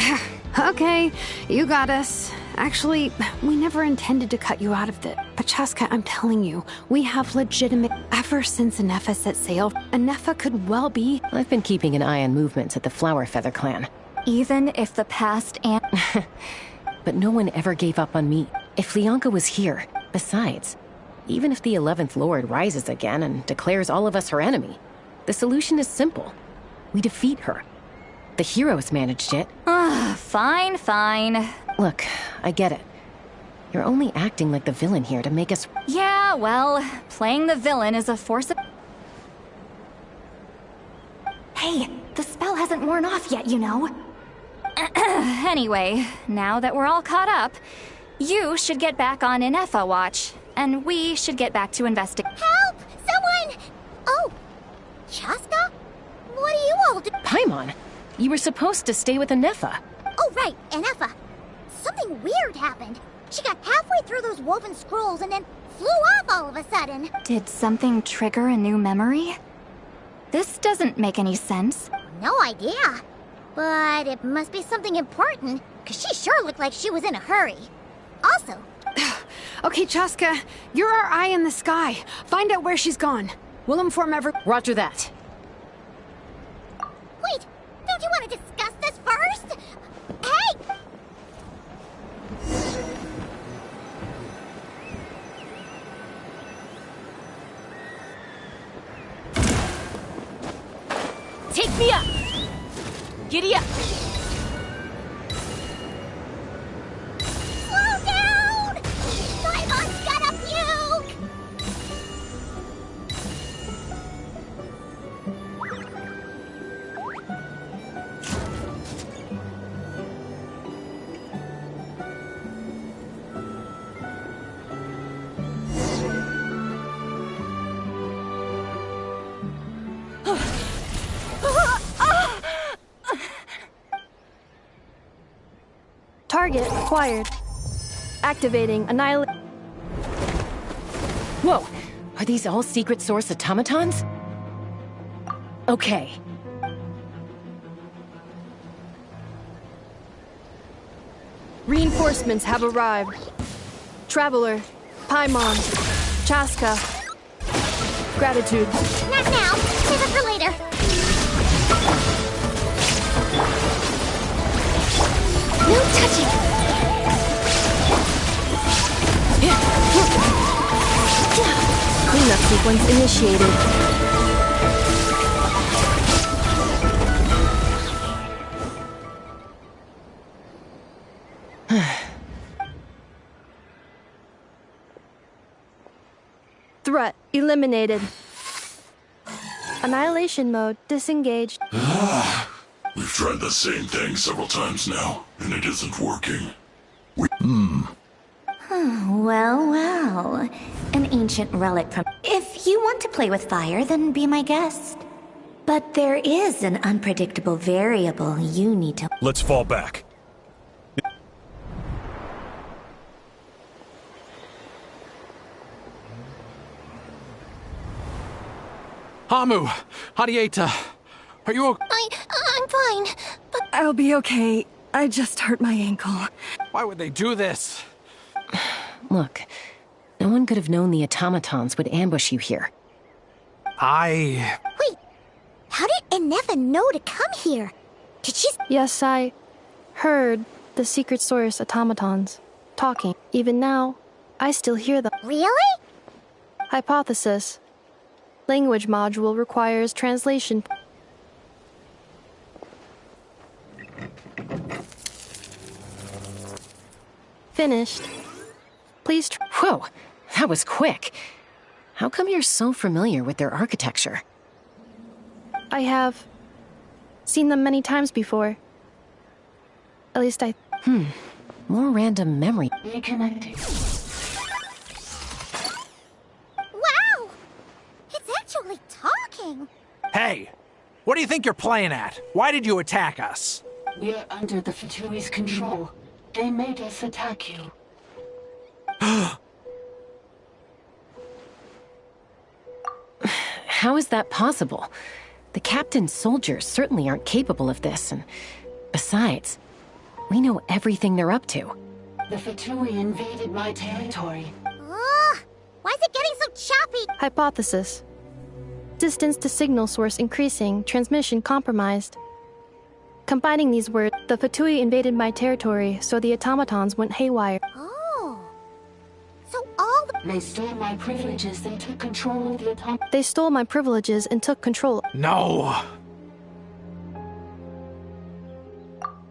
Okay, you got us. Actually, we never intended to cut you out of it. But Chaska, I'm telling you, we have legitimate... Ever since Inefa set sail, Inefa could well be... I've been keeping an eye on movements at the Flower Feather clan. Even if the past and... But no one ever gave up on me. If Lianka was here, besides, even if the 11th Lord rises again and declares all of us her enemy, the solution is simple. We defeat her. The heroes managed it. Fine, fine. Look, I get it. You're only acting like the villain here to make us... Yeah, well, playing the villain is a force of... Hey, the spell hasn't worn off yet, you know. Anyway, now that we're all caught up, you should get back on Inefa watch, and we should get back to investigating. Help! Someone! Oh, Chaska? What are you all doing? Paimon, you were supposed to stay with Inefa. Oh, right, Inefa. Something weird happened. She got halfway through those woven scrolls and then flew off all of a sudden. Did something trigger a new memory? This doesn't make any sense. No idea. But it must be something important, because she sure looked like she was in a hurry. Also... Okay, Chaska, you're our eye in the sky. Find out where she's gone. We'll inform every... Roger that. Wait, don't you want to discuss this first? Hey! Take me up! Giddy up! Slow down! Paimon's gonna puke! Target acquired. Activating Annihilate. Whoa! Are these all secret source automatons? Okay. Reinforcements have arrived. Traveler, Paimon, Chaska. Gratitude. Not now. Save it for later. No touching. Cleanup sequence initiated. Threat eliminated. Annihilation mode disengaged. We've tried the same thing several times now, and it isn't working. Well, well. An ancient relic from... If you want to play with fire, then be my guest. But there is an unpredictable variable you need to... Let's fall back. Hamu! Hadieta! Are you okay? I'm fine, but... I'll be okay. I just hurt my ankle. Why would they do this? Look, no one could have known the automatons would ambush you here. Wait, how did Inefa know to come here? Did she... Yes, I heard the secret source automatons talking. Even now, I still hear them. Really? Hypothesis. Language module requires translation. Finished. Please Whoa, that was quick. How come you're so familiar with their architecture? I have seen them many times before. At least I... More random memory. Reconnecting. Wow! It's actually talking! Hey! What do you think you're playing at? Why did you attack us? We're under the Fatui's control. They made us attack you. How is that possible? The captain's soldiers certainly aren't capable of this, and besides, we know everything they're up to. The Fatui invaded my territory. Why is it getting so choppy? Hypothesis. Distance to signal source increasing, transmission compromised. Combining these words, the Fatui invaded my territory, so the automatons went haywire. Oh. So all the... They stole my privileges and took control of the automatons. They stole my privileges and took control. No!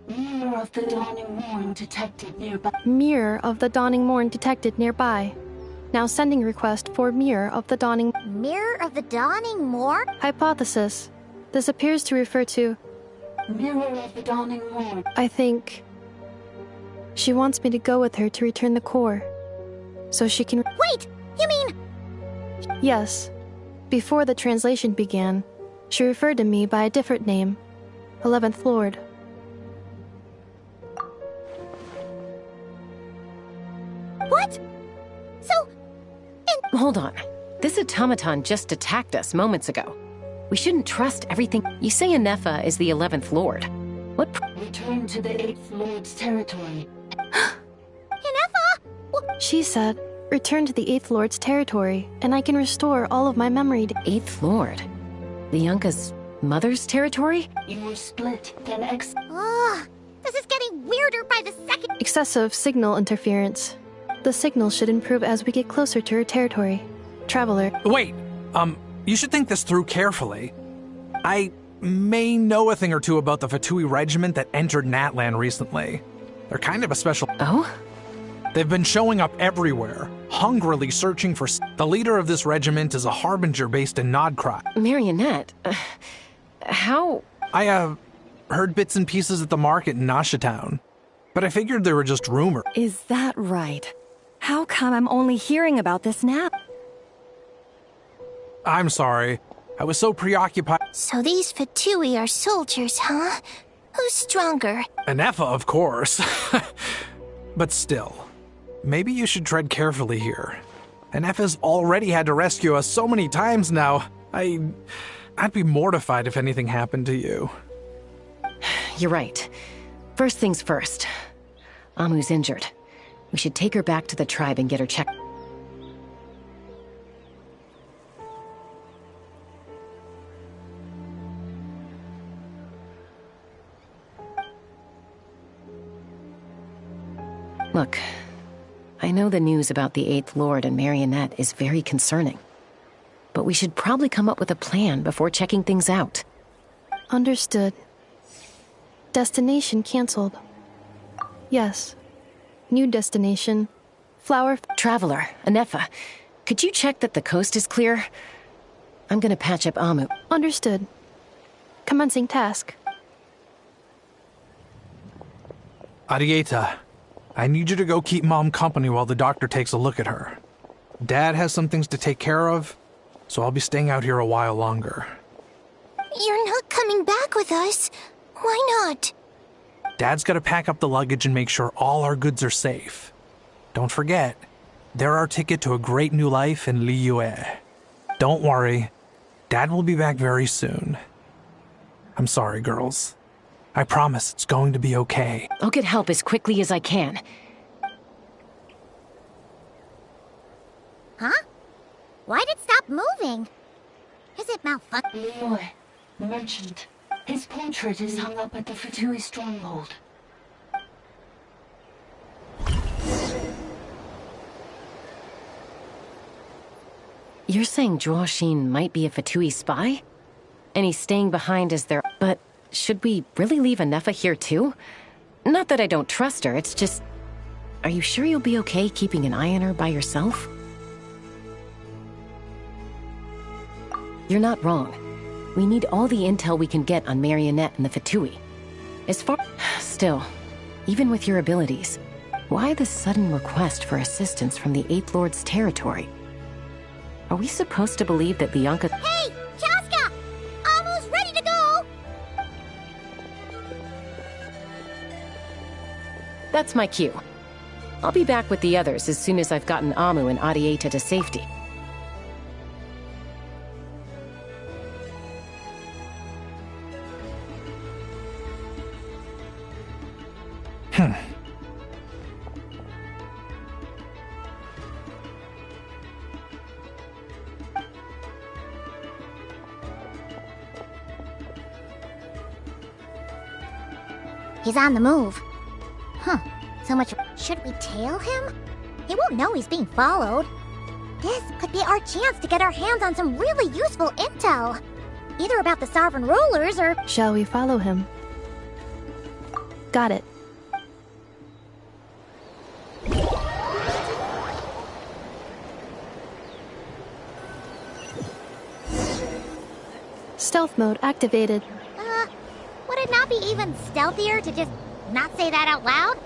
Mirror of the Dawning Morn detected nearby. Mirror of the Dawning Morn detected nearby. Now sending request for Mirror of the Dawning... Mirror of the Dawning Morn? Hypothesis. This appears to refer to... Mirror of the Dawning Morn. I think... she wants me to go with her to return the core. So she can... Wait! You mean... Yes. Before the translation began, she referred to me by a different name. 11th Lord. What? So... Hold on. This automaton just attacked us moments ago. We shouldn't trust everything. You say Inefa is the 11th Lord. What... Return to the 8th Lord's territory. Inefa! She said, return to the 8th Lord's territory, and I can restore all of my memory to... 8th Lord? The Yunka's mother's territory? You were split, then this is getting weirder by the second... Excessive signal interference. The signal should improve as we get closer to her territory. Traveler. Wait, you should think this through carefully. I may know a thing or two about the Fatui regiment that entered Natlan recently. They're kind of a special... Oh? They've been showing up everywhere, hungrily searching for... The leader of this regiment is a harbinger based in Nodcry. Marionette? How... I, heard bits and pieces at the market in Nasha Town, but I figured they were just rumors. Is that right? How come I'm only hearing about this now? I'm sorry. I was so preoccupied. So these Fatui are soldiers, huh? Who's stronger? Inefa, of course. But still, maybe you should tread carefully here. Inefa's already had to rescue us so many times now. I'd be mortified if anything happened to you. You're right. First things first. Amu's injured. We should take her back to the tribe and get her checked. Look, I know the news about the 8th Lord and Marionette is very concerning. But we should probably come up with a plan before checking things out. Understood. Destination canceled. Yes. New destination. Flower... Traveler, Inefa, could you check that the coast is clear? I'm gonna patch up Amu. Understood. Commencing task. Arieta, I need you to go keep Mom company while the doctor takes a look at her. Dad has some things to take care of, so I'll be staying out here a while longer. You're not coming back with us. Why not? Dad's gotta pack up the luggage and make sure all our goods are safe. Don't forget, they're our ticket to a great new life in Liyue. Don't worry. Dad will be back very soon. I'm sorry, girls. I promise it's going to be okay. I'll get help as quickly as I can. Huh? Why'd it stop moving? Is it malfunctioning? Leroy, merchant. His portrait is hung up at the Fatui stronghold. You're saying Zhuoxin might be a Fatui spy? And he's staying behind as their... But should we really leave Anefa here too? Not that I don't trust her, it's just... Are you sure you'll be okay keeping an eye on her by yourself? You're not wrong. We need all the intel we can get on Marionette and the Fatui. As far... Still, even with your abilities, why the sudden request for assistance from the Eighth Lord's territory? Are we supposed to believe that Lianka... Hey! Chaska! Almost ready to go! That's my cue. I'll be back with the others as soon as I've gotten Amu and Adieta to safety. He's on the move. Huh. So much... Should we tail him? He won't know he's being followed. This could be our chance to get our hands on some really useful intel. Either about the sovereign rulers or... Shall we follow him? Got it. Stealth mode activated. Would it not be even stealthier to just not say that out loud?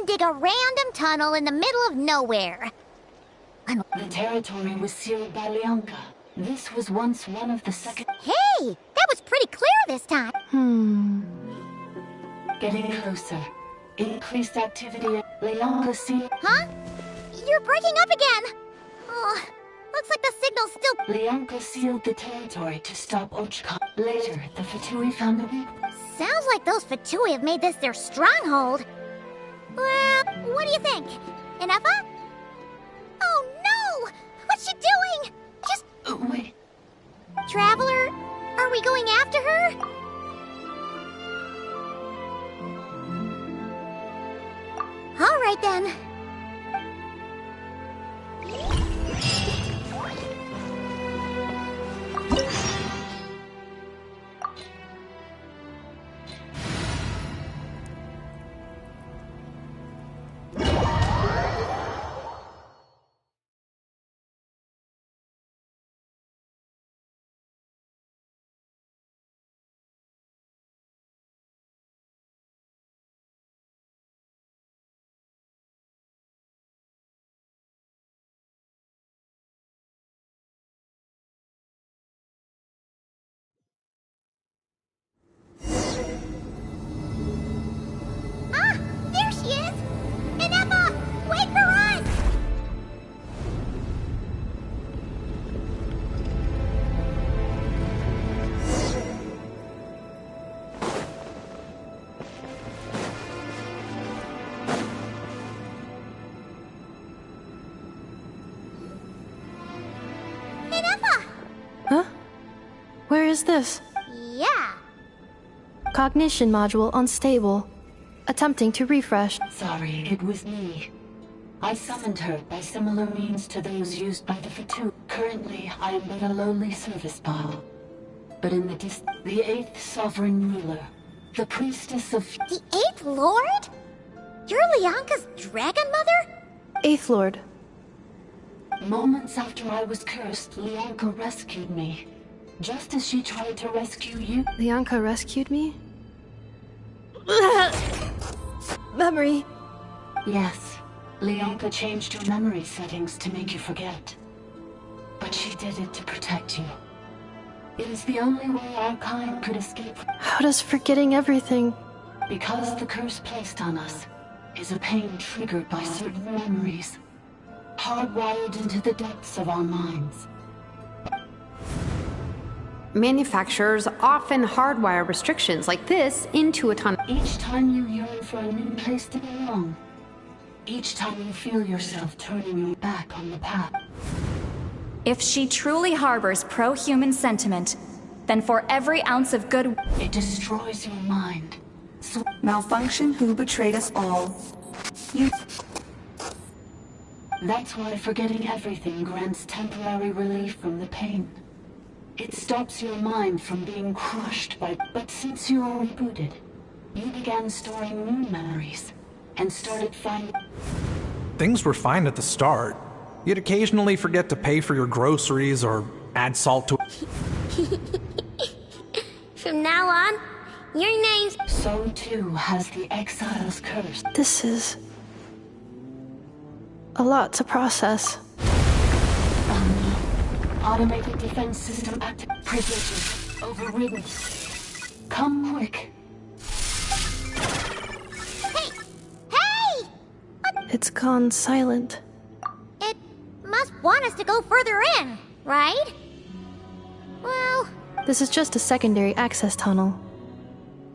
Dig a random tunnel in the middle of nowhere. The territory was sealed by Lianka. This was once one of the second... Hey! That was pretty clear this time. Getting closer. Increased activity at Lianka sealed... Huh? You're breaking up again! Oh, looks like the signal's still... Lianka sealed the territory to stop Ochka. Later, the Fatui found the weak... Sounds like those Fatui have made this their stronghold. Well, what do you think? Anefa? Oh no! What's she doing? Just... wait. Traveler, are we going after her? All right then. Where is this? Yeah. Cognition module unstable. Attempting to refresh. Sorry, it was me. I summoned her by similar means to those used by the Fatu. Currently, I am but a lowly service bot. But in the the 8th sovereign ruler, the priestess of... The 8th Lord? You're Lianka's dragon mother? 8th Lord. Moments after I was cursed, Lianka rescued me. Just as she tried to rescue you. Lianka rescued me? Memory. Yes. Lianka changed your memory settings to make you forget. But she did it to protect you. It is the only way our kind could escape. How does forgetting everything? Because the curse placed on us is a pain triggered by certain memories, hardwired into the depths of our minds. Manufacturers often hardwire restrictions like this into autonomy. Each time you yearn for a new place to belong, each time you feel yourself turning your back on the path. If she truly harbors pro-human sentiment, then for every ounce of good... It destroys your mind. So Malfunction who betrayed us all. You... That's why forgetting everything grants temporary relief from the pain. It stops your mind from being crushed by... But since you are rebooted, you began storing new memories, and started finding... Things were fine at the start. You'd occasionally forget to pay for your groceries or add salt to... From now on, your name's... So too has the Exile's curse. This is... a lot to process. Automated defense system active. Privileges overridden. Come quick. Hey! It's gone silent. It must want us to go further in, right? Well... This is just a secondary access tunnel.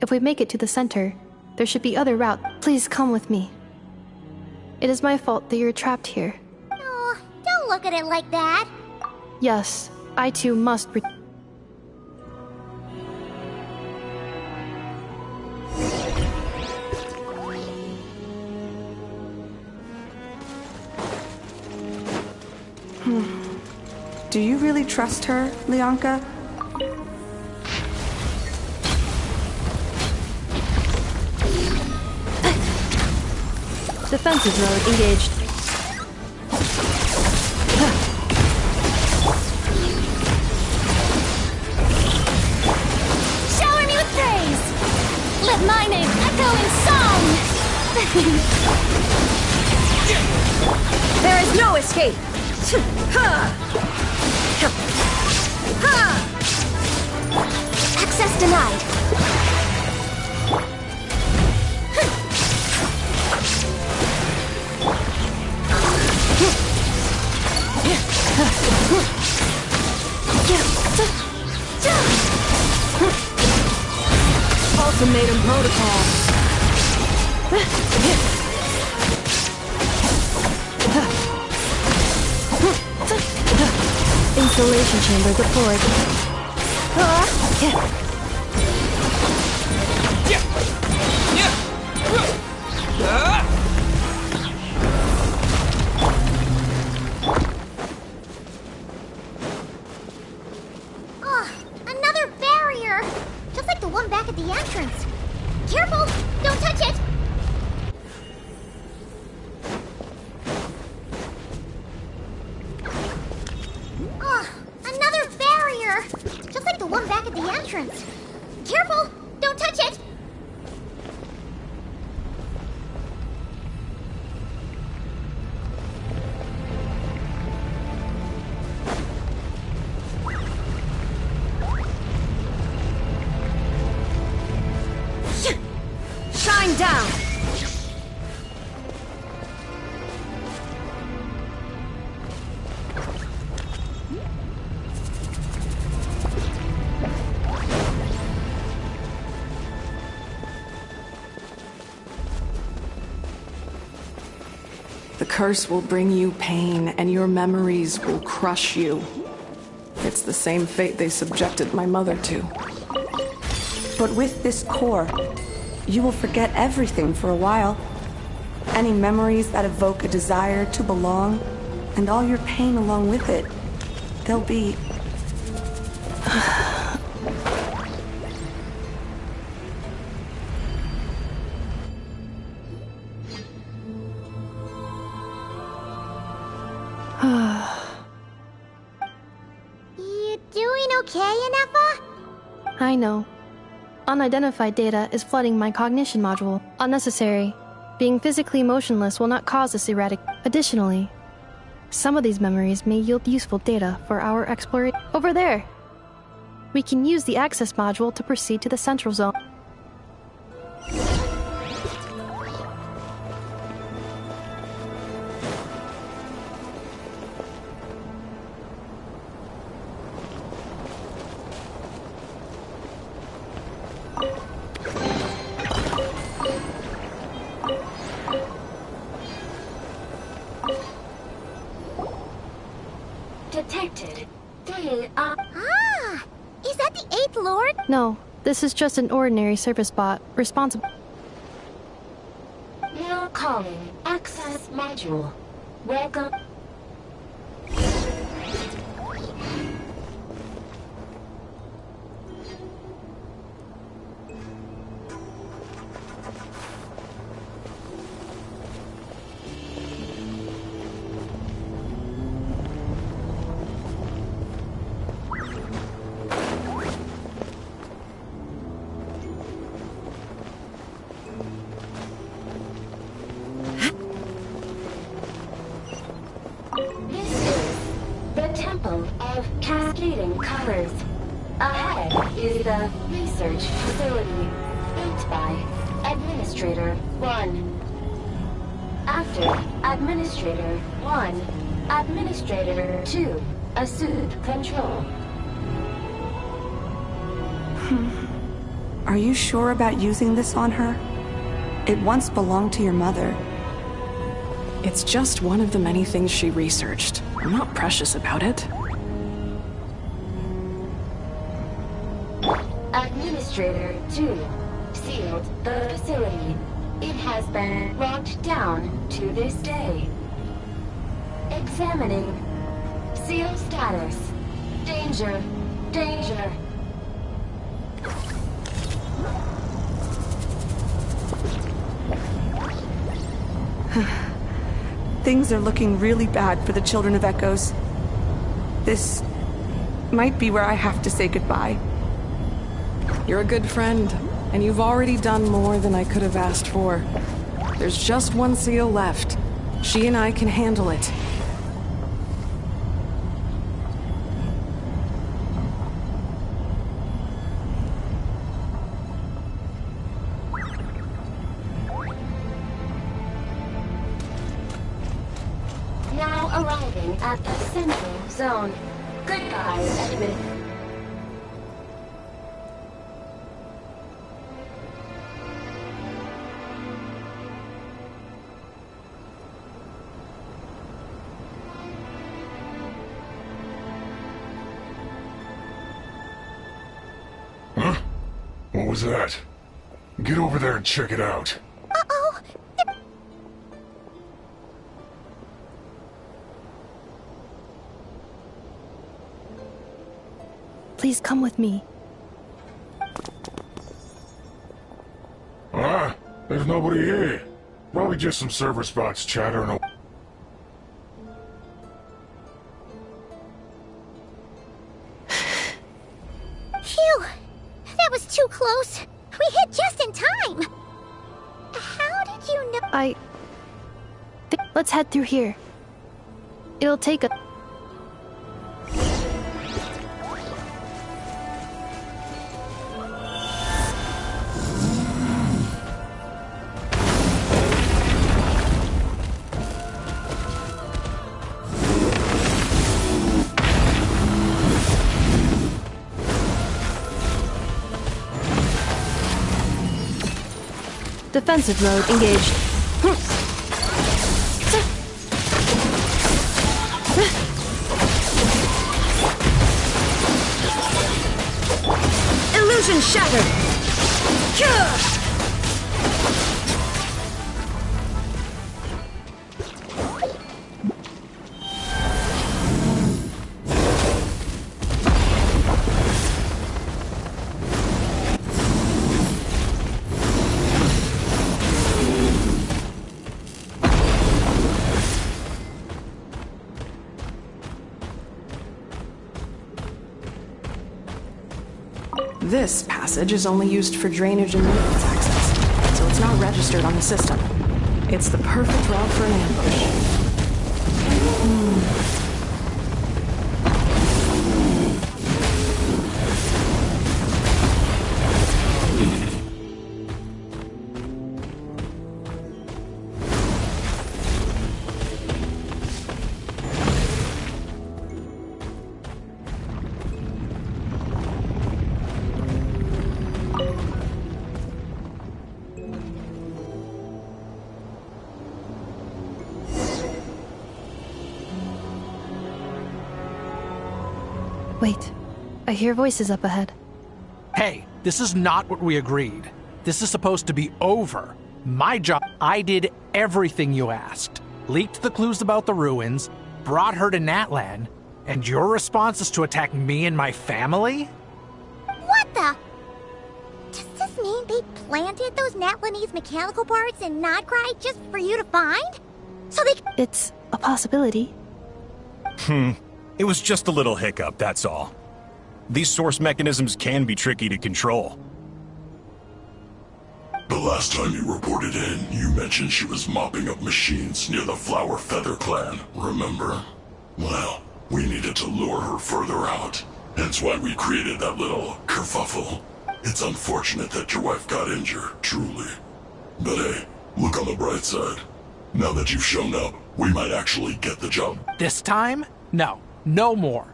If we make it to the center, there should be other routes. Please come with me. It is my fault that you're trapped here. No, don't look at it like that. Yes, I too must Do you really trust her, Lianka? Defensive mode engaged. Shower me with praise! Let my name echo in song! There is no escape! Access denied. Ultimatum protocol. Installation chamber deployed. Another barrier! Just like the one back at the entrance. Careful! Don't touch it! Another barrier! Just like the one back at the entrance. Careful! Don't touch it! Shine down! The curse will bring you pain, and your memories will crush you. It's the same fate they subjected my mother to. But with this core, you will forget everything for a while. Any memories that evoke a desire to belong, and all your pain along with it, they'll be... You doing okay, Inefa? I know. Unidentified data is flooding my cognition module. Unnecessary. Being physically motionless will not cause this erratic. Additionally, some of these memories may yield useful data for our exploration. Over there! We can use the access module to proceed to the central zone. Detected. Ah! Is that the 8th Lord? No, this is just an ordinary service bot, responsible. Now calling access module. Welcome. Cascading colors. Ahead is the research facility, built by Administrator 1. After Administrator 1, Administrator 2 assumed control. Are you sure about using this on her? It once belonged to your mother. It's just one of the many things she researched. I'm not precious about it. Administrator 2 sealed the facility. It has been locked down to this day. Examining. Seal status. Danger. Danger. Things are looking really bad for the Children of Echoes. This might be where I have to say goodbye. You're a good friend, and you've already done more than I could have asked for. There's just one seal left. She and I can handle it. Now arriving at the central zone. Goodbye, Edmund. Huh? What was that? Get over there and check it out. Uh-oh! Please come with me. Ah, there's nobody here. Probably just some server spots chattering. Phew! That was too close. We hit just in time. How did you know? Let's head through here. It'll take a... Defensive mode engaged. Illusion shattered! This passage is only used for drainage and maintenance access, so it's not registered on the system. It's the perfect route for an ambush. Wait, I hear voices up ahead. Hey, this is not what we agreed. This is supposed to be over. My job, I did everything you asked. Leaked the clues about the ruins, brought her to Natlan, and your response is to attack me and my family? What the? Does this mean they planted those Natlanese mechanical parts in Notcry just for you to find? So they... It's a possibility. It was just a little hiccup, that's all. These source mechanisms can be tricky to control. The last time you reported in, you mentioned she was mopping up machines near the Flower Feather clan, remember? Well, we needed to lure her further out. Hence why we created that little kerfuffle. It's unfortunate that your wife got injured, truly. But hey, look on the bright side. Now that you've shown up, we might actually get the job. This time? No. No more.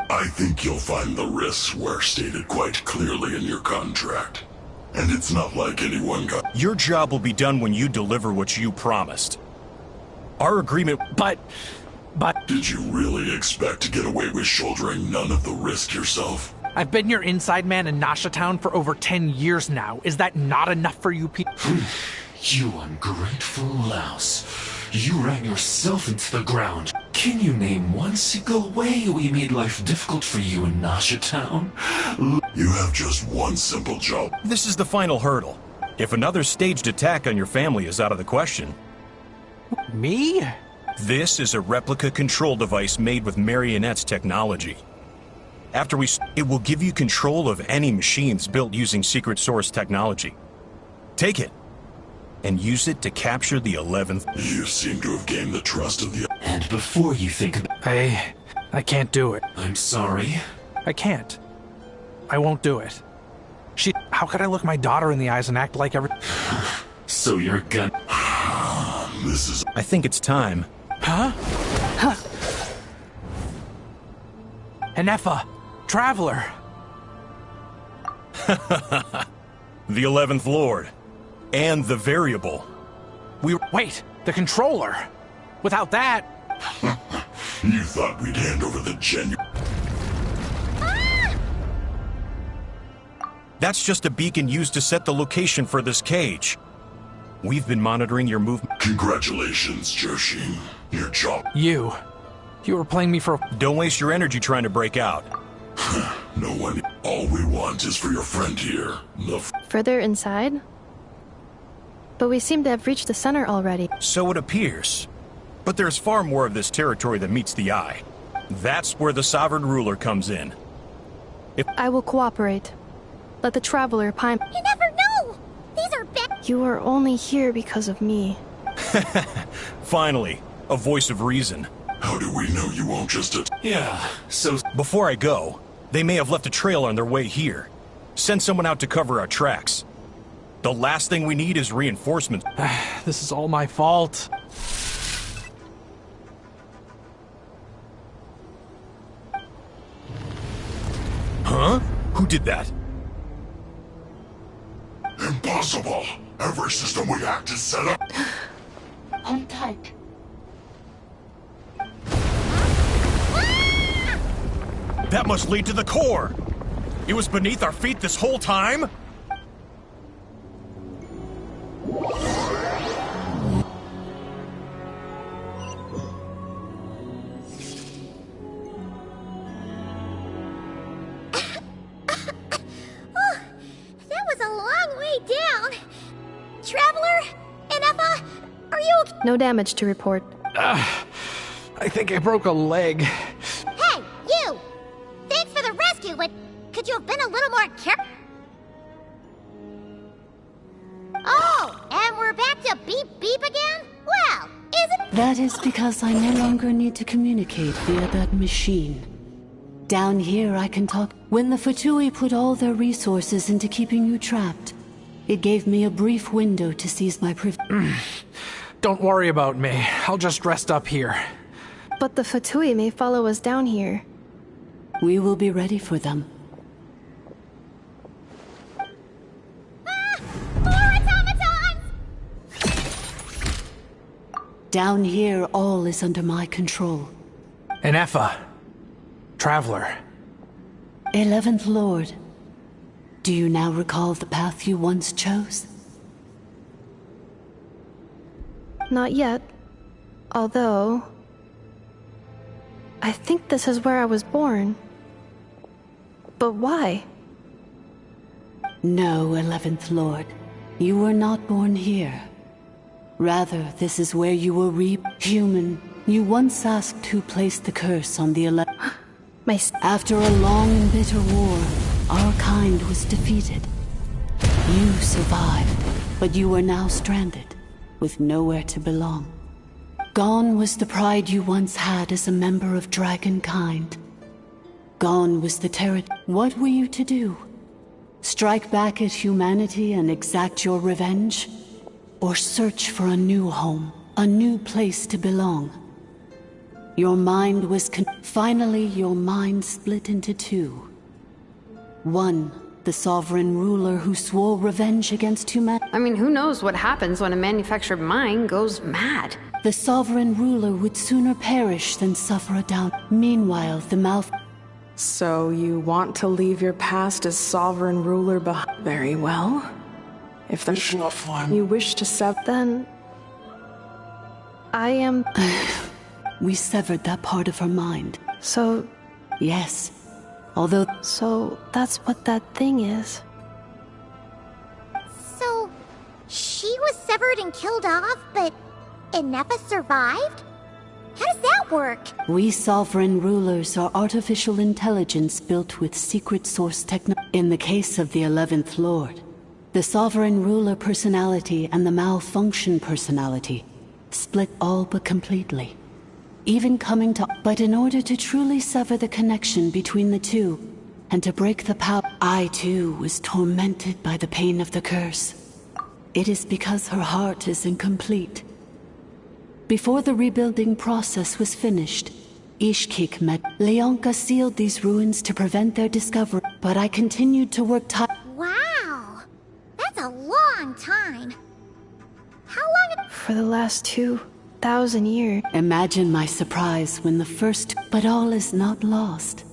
I think you'll find the risks were stated quite clearly in your contract. And it's not like anyone got... Your job will be done when you deliver what you promised. Our agreement... But... Did you really expect to get away with shouldering none of the risk yourself? I've been your inside man in Nasha Town for over 10 years now. Is that not enough for you people? You ungrateful louse. You ran yourself into the ground. Can you name one single way we made life difficult for you in Nasha Town? You have just one simple job. This is the final hurdle. If another staged attack on your family is out of the question... Me? This is a replica control device made with Marionette's technology. After it will give you control of any machines built using secret source technology. Take it, and use it to capture the 11th... You seem to have gained the trust of the... And before you think about... I can't do it. I'm sorry. I can't. I won't do it. How could I look my daughter in the eyes and act like every... So you're gonna... This is... I think it's time. Huh? Enefa! Traveler! The 11th Lord. And the variable. Wait! The controller! Without that... You thought we'd hand over the genuine... That's just a beacon used to set the location for this cage. We've been monitoring your movement. Congratulations, Joshin. Your job... You were playing me for... Don't waste your energy trying to break out. No one... All we want is for your friend here, Further inside? But we seem to have reached the center already. So it appears. But there's far more of this territory than meets the eye. That's where the Sovereign Ruler comes in. I will cooperate. Let the Traveler pine... You never know! These are bad... You are only here because of me. Finally, a voice of reason. How do we know you won't just... Yeah, so... Before I go, they may have left a trail on their way here. Send someone out to cover our tracks. The last thing we need is reinforcements. This is all my fault. Huh? Who did that? Impossible! Every system we hacked is set up... Hold tight. That must lead to the core! It was beneath our feet this whole time? That was a long way down. Traveler? Enefa? Are you okay? No damage to report. I think I broke a leg. Hey, you! Thanks for the rescue, but could you have been a little more careful? That is because I no longer need to communicate via that machine. Down here I can talk. When the Fatui put all their resources into keeping you trapped, it gave me a brief window to seize my privilege. Don't worry about me. I'll just rest up here. But the Fatui may follow us down here. We will be ready for them. Down here, all is under my control. Enefa. Traveler. 11th Lord. Do you now recall the path you once chose? Not yet. Although... I think this is where I was born. But why? No, 11th Lord. You were not born here. Rather, this is where you were human. You once asked who placed the curse on the 11th. After a long and bitter war, our kind was defeated. You survived, but you are now stranded, with nowhere to belong. Gone was the pride you once had as a member of Dragonkind. Gone was the territory. What were you to do? Strike back at humanity and exact your revenge? Or search for a new home, a new place to belong? Your mind was finally, your mind split into two. One, the sovereign ruler who swore revenge against humanity. I mean, who knows what happens when a manufactured mind goes mad? The sovereign ruler would sooner perish than suffer a down. Meanwhile, the mouth... So you want to leave your past as sovereign ruler behind? Very well. If there's enough one you wish to sever, then... I am... We severed that part of her mind. So... Yes. Although... So, that's what that thing is. So, she was severed and killed off, but Enefa survived? How does that work? We sovereign rulers are artificial intelligence built with secret source technology. In the case of the 11th Lord, the sovereign ruler personality and the malfunction personality split all but completely. Even coming to... But in order to truly sever the connection between the two, and to break the power, I too was tormented by the pain of the curse. It is because her heart is incomplete. Before the rebuilding process was finished, Ishkik met. Leonka sealed these ruins to prevent their discovery, but I continued to work Wow! That's a long time. How long... For the last 2,000 years. Imagine my surprise when the first... But all is not lost.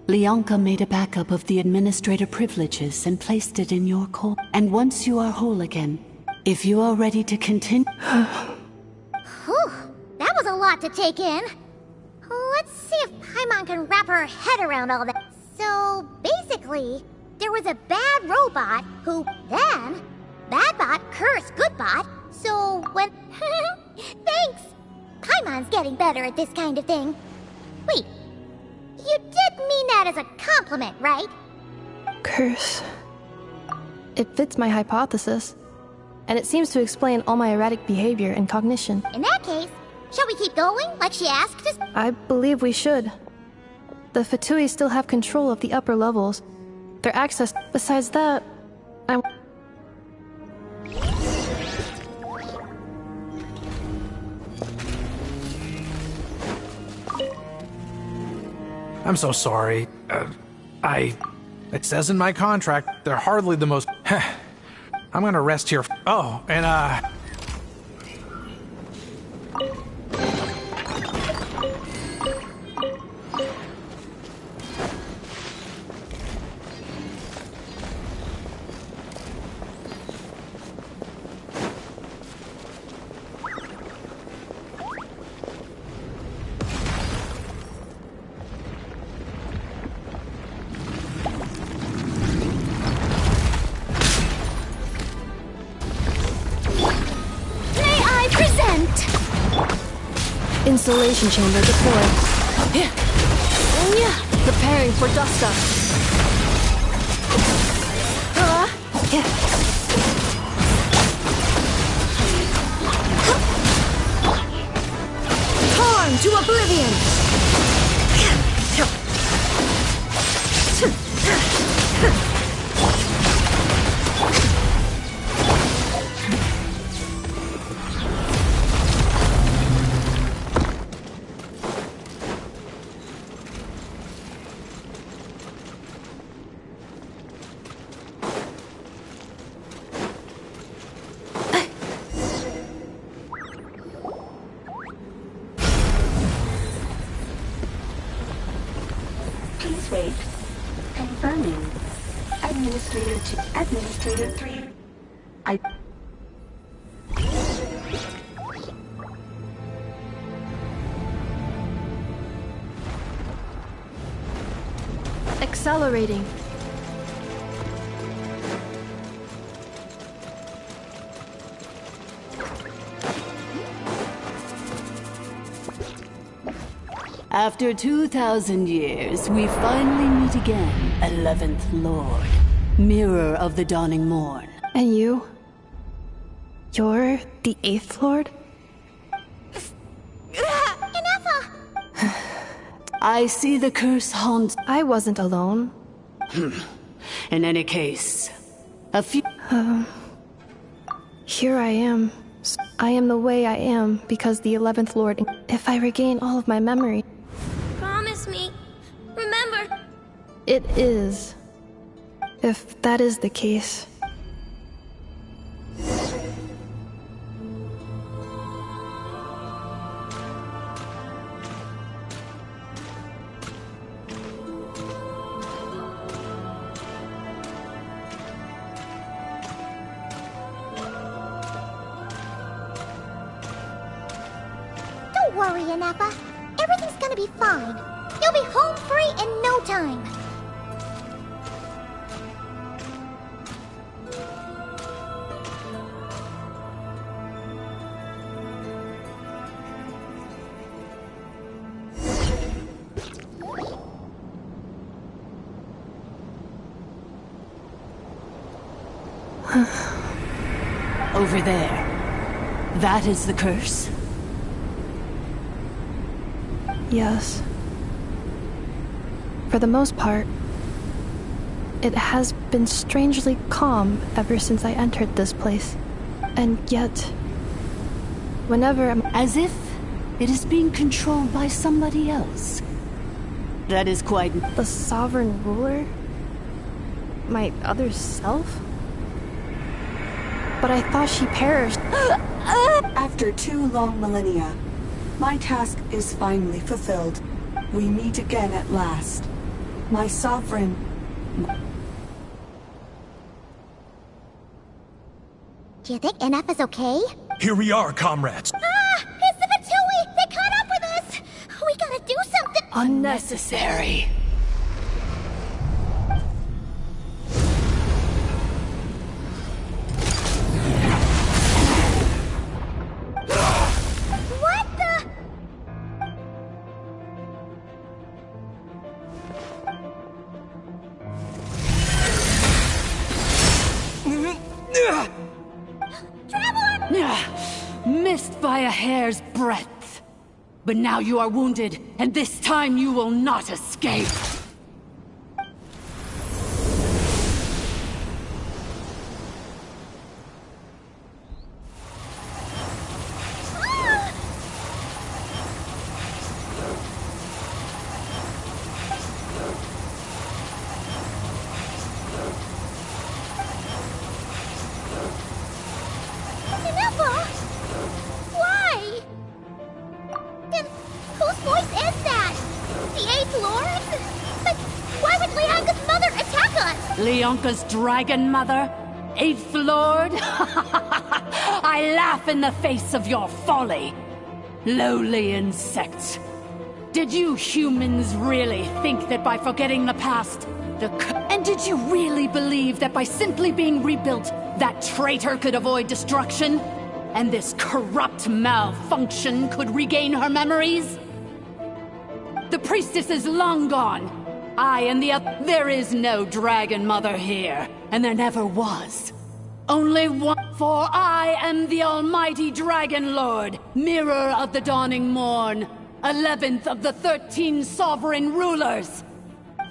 Leonka made a backup of the administrator privileges and placed it in your core. And once you are whole again, if you are ready to continue... Whew, that was a lot to take in. Let's see if Paimon can wrap her head around all that. So, basically, there was a bad robot who then... Badbot cursed Goodbot, so when... Thanks! Paimon's getting better at this kind of thing. Wait, you did mean that as a compliment, right? Curse. It fits my hypothesis. And it seems to explain all my erratic behavior and cognition. In that case, shall we keep going, like she asked us? I believe we should. The Fatui still have control of the upper levels. Their access... Besides that, I'm so sorry. It says in my contract, they're hardly the most... I'm gonna rest here. Oh, and Installation chamber deployed. Preparing for dust up. Welcome to Oblivion! Please wait. Confirming. Administrator 3. Accelerating. After 2,000 years, we finally meet again, 11th Lord, Mirror of the Dawning Morn. And you? You're the 8th Lord? I see the curse haunts. I wasn't alone. In any case, a few. Here I am. I am the way I am because the 11th Lord. If I regain all of my memory. Promise me. Remember. It is. If that is the case. Don't worry, Ineppa. Everything's gonna be fine. You'll be home free in no time. Over there. That is the curse? Yes. For the most part, it has been strangely calm ever since I entered this place. And yet, whenever I'm... As if it is being controlled by somebody else. That is quite... The sovereign ruler? My other self? But I thought she perished. After 2 long millennia, my task is finally fulfilled. We meet again at last. My sovereign... Do you think Ineppa's okay? Here we are, comrades. It's the Fatui! They caught up with us! We gotta do something! Unnecessary. What the... Missed by a hair's breadth. But now you are wounded, and this time you will not escape. Ineppa! Why? Then whose voice is that? The 8th Lord? But why would Leonka's mother attack us? Leonka's dragon mother? 8th Lord? I laugh in the face of your folly. Lowly insects. Did you humans really think that by forgetting the past, and did you really believe that by simply being rebuilt, that traitor could avoid destruction? And this corrupt malfunction could regain her memories? The priestess is long gone. I and the other... There is no dragon mother here, and there never was. Only one... For I am the almighty Dragon Lord, Mirror of the Dawning Morn. 11th of the 13 sovereign rulers! You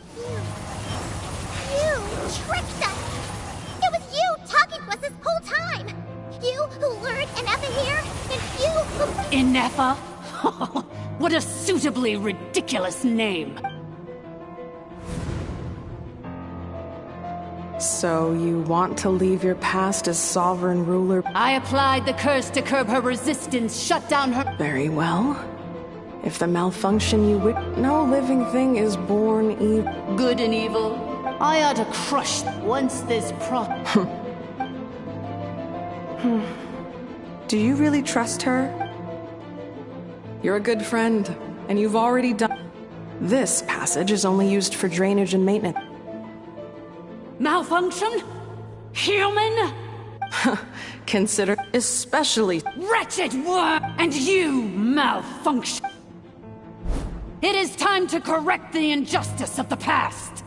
tricked us! It was you talking to us this whole time! You who lured Inefa here, and you who... Inefa? What a suitably ridiculous name! So you want to leave your past as sovereign ruler? I applied the curse to curb her resistance, shut down her... Very well. If the malfunction you no living thing is born evil. Good and evil. I ought to crush once this Do you really trust her? You're a good friend, and you've already done... This passage is only used for drainage and maintenance. Malfunction? Human? Consider especially... Wretched worm! And you, malfunction! It is time to correct the injustice of the past!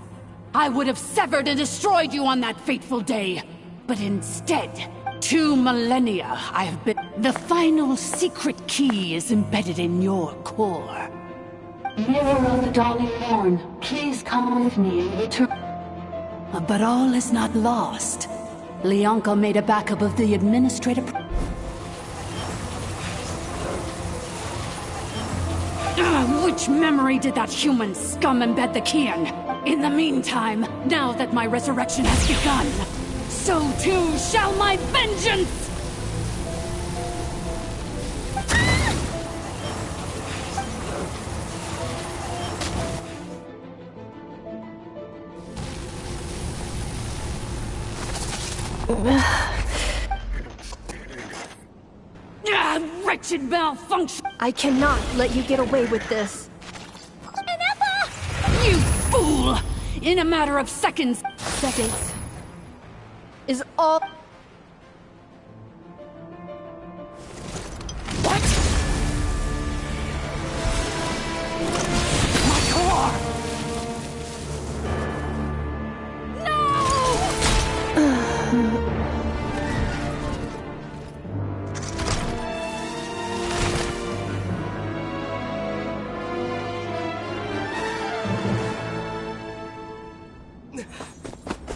I would have severed and destroyed you on that fateful day, but instead, 2 millennia I have been... The final secret key is embedded in your core. Mirror of the Dawning Morn, please come with me and return... But all is not lost. Leonka made a backup of the administrative... Which memory did that human scum embed the key in? In the meantime, now that my resurrection has begun, so too shall my vengeance! Wretched malfunction! I cannot let you get away with this. Inefa! You fool! In a matter of seconds... Seconds... is all... What? My core!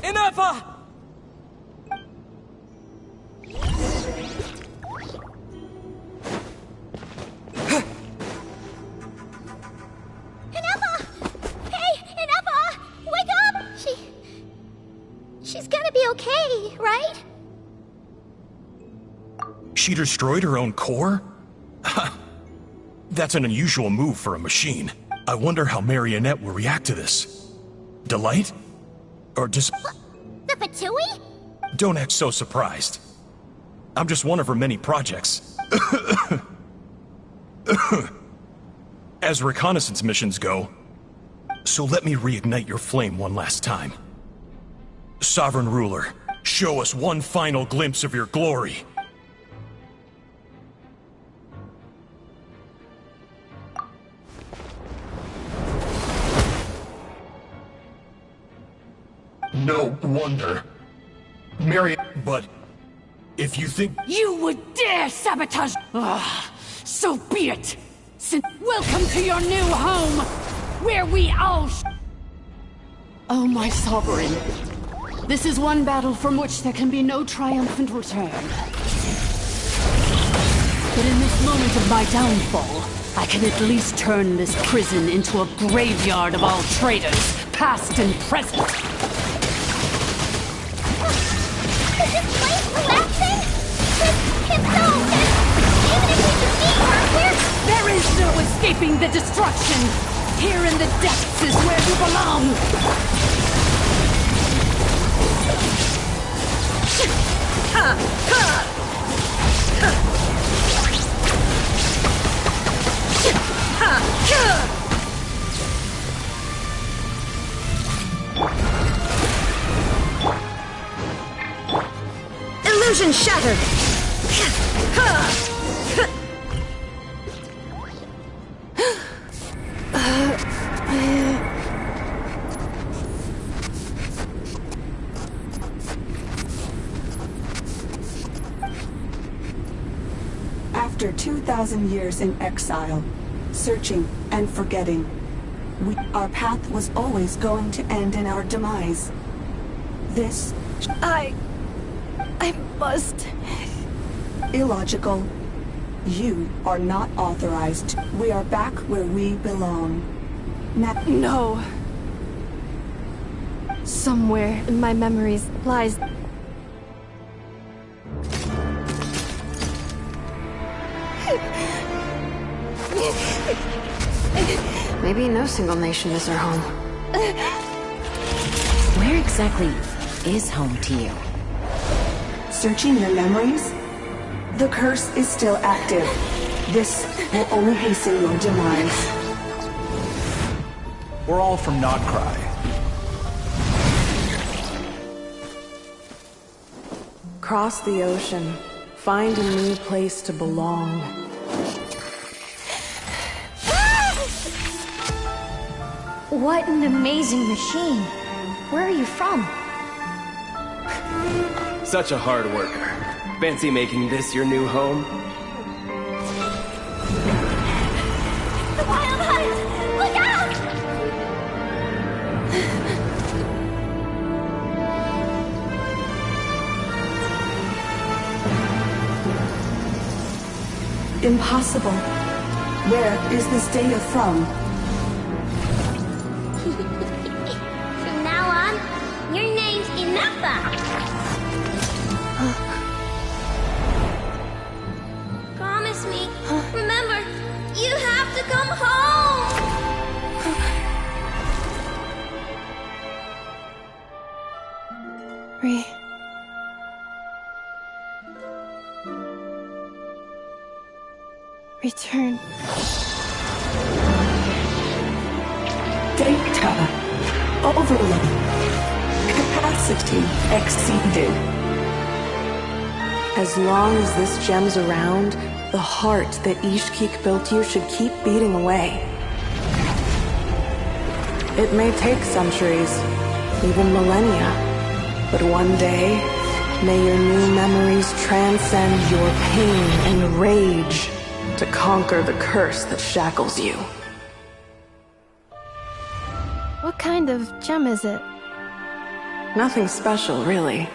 Inefa! Inefa! Hey, Inefa! Wake up! She's gonna be okay, right? She destroyed her own core? That's an unusual move for a machine. I wonder how Marionette will react to this. Delight? Or just... The Fatui? Don't act so surprised. I'm just one of her many projects. As reconnaissance missions go, so let me reignite your flame one last time. Sovereign Ruler, show us one final glimpse of your glory. No wonder. But if you think... You would dare sabotage... so be it! Welcome to your new home, where we all... Oh, my sovereign. This is one battle from which there can be no triumphant return. But in this moment of my downfall, I can at least turn this prison into a graveyard of all traitors, past and present. Is this place relaxing? If so, then even if we defeat her, There is no escaping the destruction! Here in the depths is where you belong! Illusion shattered! After 2,000 years in exile, searching and forgetting. Our path was always going to end in our demise. This... I must... Illogical. You are not authorized. We are back where we belong. No. Somewhere in my memories lies... Maybe no single nation is our home. Where exactly is home to you? Searching your memories? The curse is still active. This will only hasten your demise. We're all from Notcry. Cross the ocean. Find a new place to belong. What an amazing machine. Where are you from? Such a hard worker. Fancy making this your new home? The Wild Hunt! Look out! Impossible. Where is this data from? From now on, your name's Inafa. Promise me. Remember, you have to come home. Return. Data. Overload. Capacity exceeded. As long as this gem's around, the heart that Ishkik built you should keep beating away. It may take centuries, even millennia, but one day, may your new memories transcend your pain and rage to conquer the curse that shackles you. What kind of gem is it? Nothing special, really.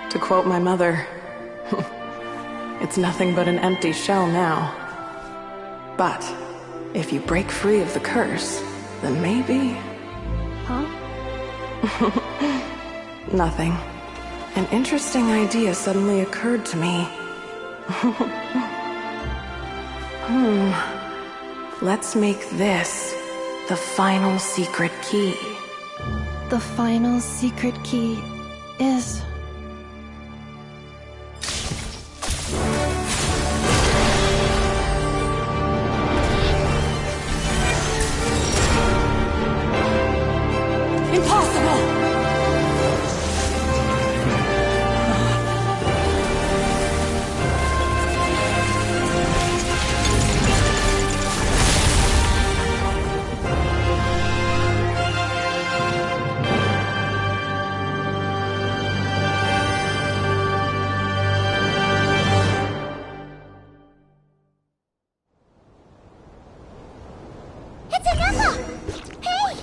To quote my mother, it's nothing but an empty shell now. But if you break free of the curse, then maybe... Huh? Nothing. An interesting idea suddenly occurred to me. Let's make this the final secret key. The final secret key is... Impossible! It's Inafa! Hey!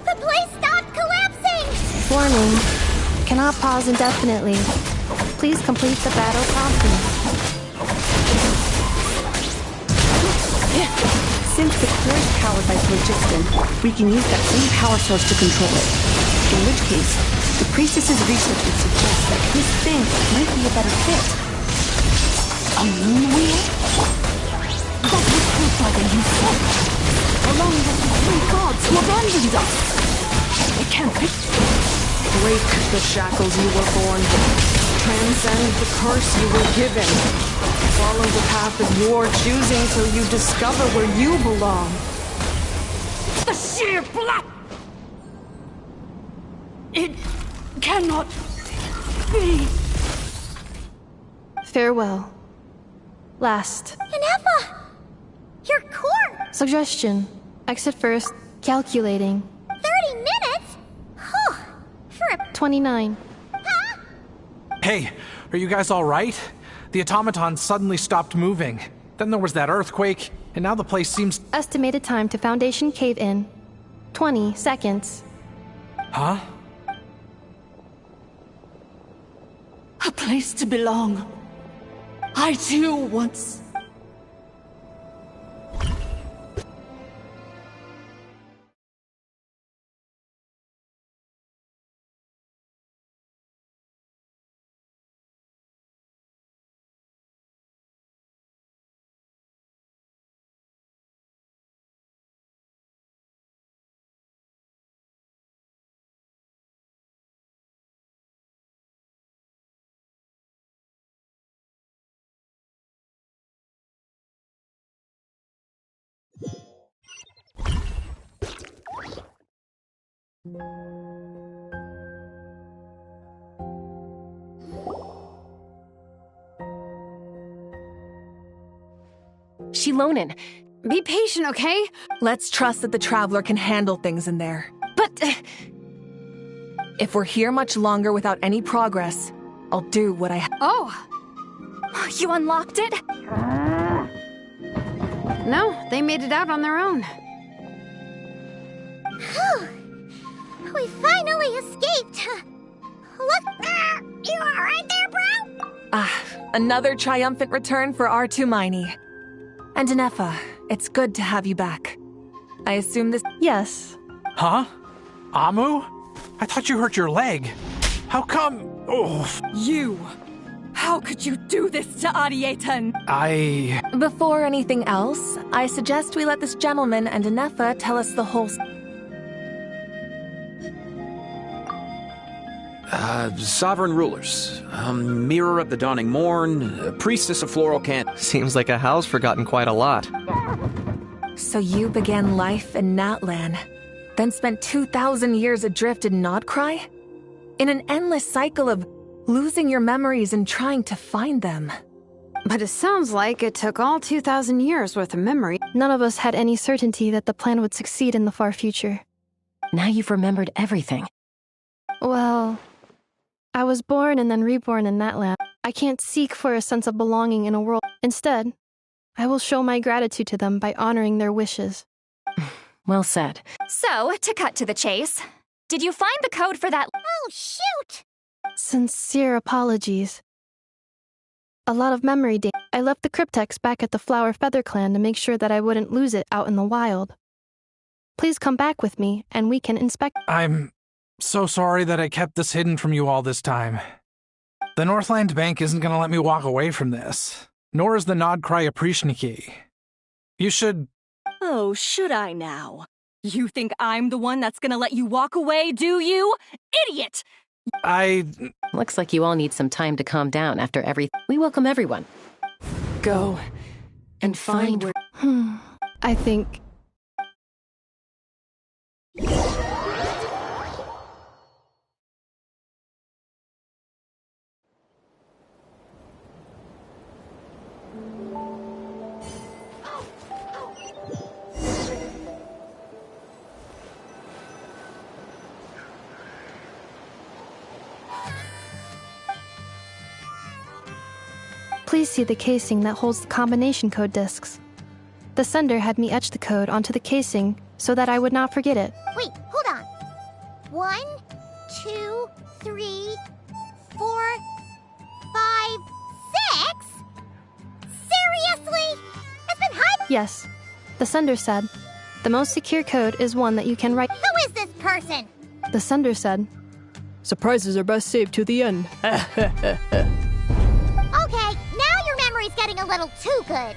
The place stopped collapsing! Warning. Cannot pause indefinitely. Please complete the battle promptly. Since the core is powered by phlogiston, we can use that same power source to control it. In which case, the priestess's research would suggest that this thing might be a better fit. A moon wheel? That would prove like a useful. Along with the three gods who abandoned us. It can't be. Break the shackles you were born with. Transcend the curse you were given. Follow the path of your choosing till you discover where you belong. The sheer black... It cannot be. Farewell. Last. Inafa! Your core! Suggestion. Exit first. Calculating. 30 minutes? Huh. For a... 29. Hey, are you guys alright? The automaton suddenly stopped moving. Then there was that earthquake, And now the place seems... Estimated time to Foundation cave-in. 20 seconds. Huh? A place to belong. I too once... Shilonen, be patient, okay? Let's trust that the Traveler can handle things in there. But... if we're here much longer without any progress, I'll do what I Oh! You unlocked it? No, they made it out on their own. Whew. We finally escaped. Look, you alright there, bro? Another triumphant return for R2 Miney. And Anefa, it's good to have you back. I assume this... Yes. Huh? Amu? I thought you hurt your leg. How come... Oh. You! How could you do this to Arietan? Before anything else, I suggest we let this gentleman and Anefa tell us the whole... Sovereign rulers. Mirror of the Dawning Morn, Priestess of Floral Can... Seems like a house forgotten quite a lot. So you began life in Natlan, then spent 2,000 years adrift in Nodcry? In an endless cycle of losing your memories and trying to find them. But it sounds like it took all 2,000 years worth of memory. None of us had any certainty that the plan would succeed in the far future. Now you've remembered everything. Well, I was born and then reborn in that land. I can't seek for a sense of belonging in a world. Instead, I will show my gratitude to them by honoring their wishes. Well said. So, to cut to the chase, did you find the code for that? Oh, shoot! Sincere apologies. A lot of memory data. I left the cryptex back at the Flower Feather Clan to make sure that I wouldn't lose it out in the wild. Please come back with me, and we can inspect... I'm so sorry that I kept this hidden from you all this time. The Northland Bank isn't gonna let me walk away from this, nor is the Nodcry Aprishniki. You should... Oh, should I now? You think I'm the one that's gonna let you walk away, do you? Idiot! Looks like you all need some time to calm down after everything. We welcome everyone. Go and find where... I think... Please see the casing that holds the combination code discs. The sender had me etch the code onto the casing so that I would not forget it. Wait, hold on. 1, 2, 3, 4, 5, 6? Seriously? It's been hiding? Yes. The sender said, the most secure code is one that you can write. Who is this person? The sender said, surprises are best saved to the end. Okay, now your memory's getting a little too good.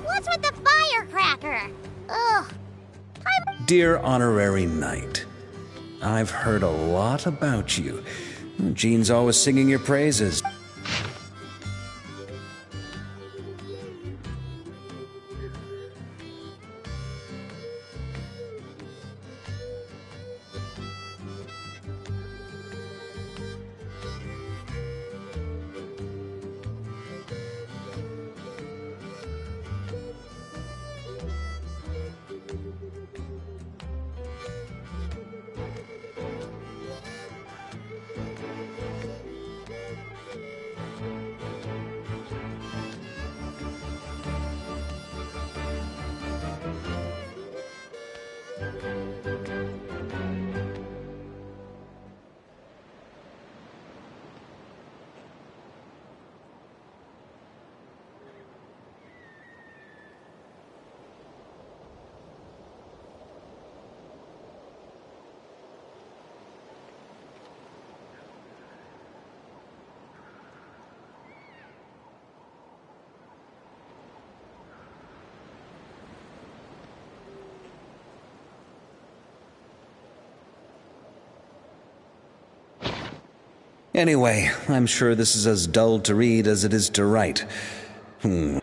What's with the firecracker? Ugh. Dear Honorary Knight, I've heard a lot about you. Jean's always singing your praises. Anyway, I'm sure this is as dull to read as it is to write. I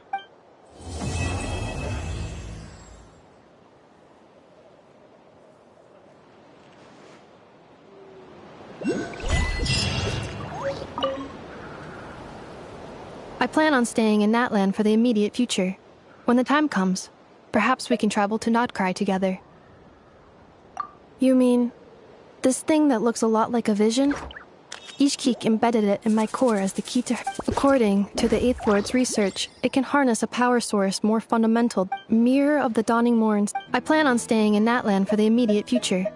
plan on staying in Natlan for the immediate future. When the time comes, perhaps we can travel to Notcry together. You mean this thing that looks a lot like a vision? Ishkik embedded it in my core as the key to her. According to the Eighth Lord's research, it can harness a power source more fundamental. Mirror of the Dawning Morns. I plan on staying in Natlan for the immediate future.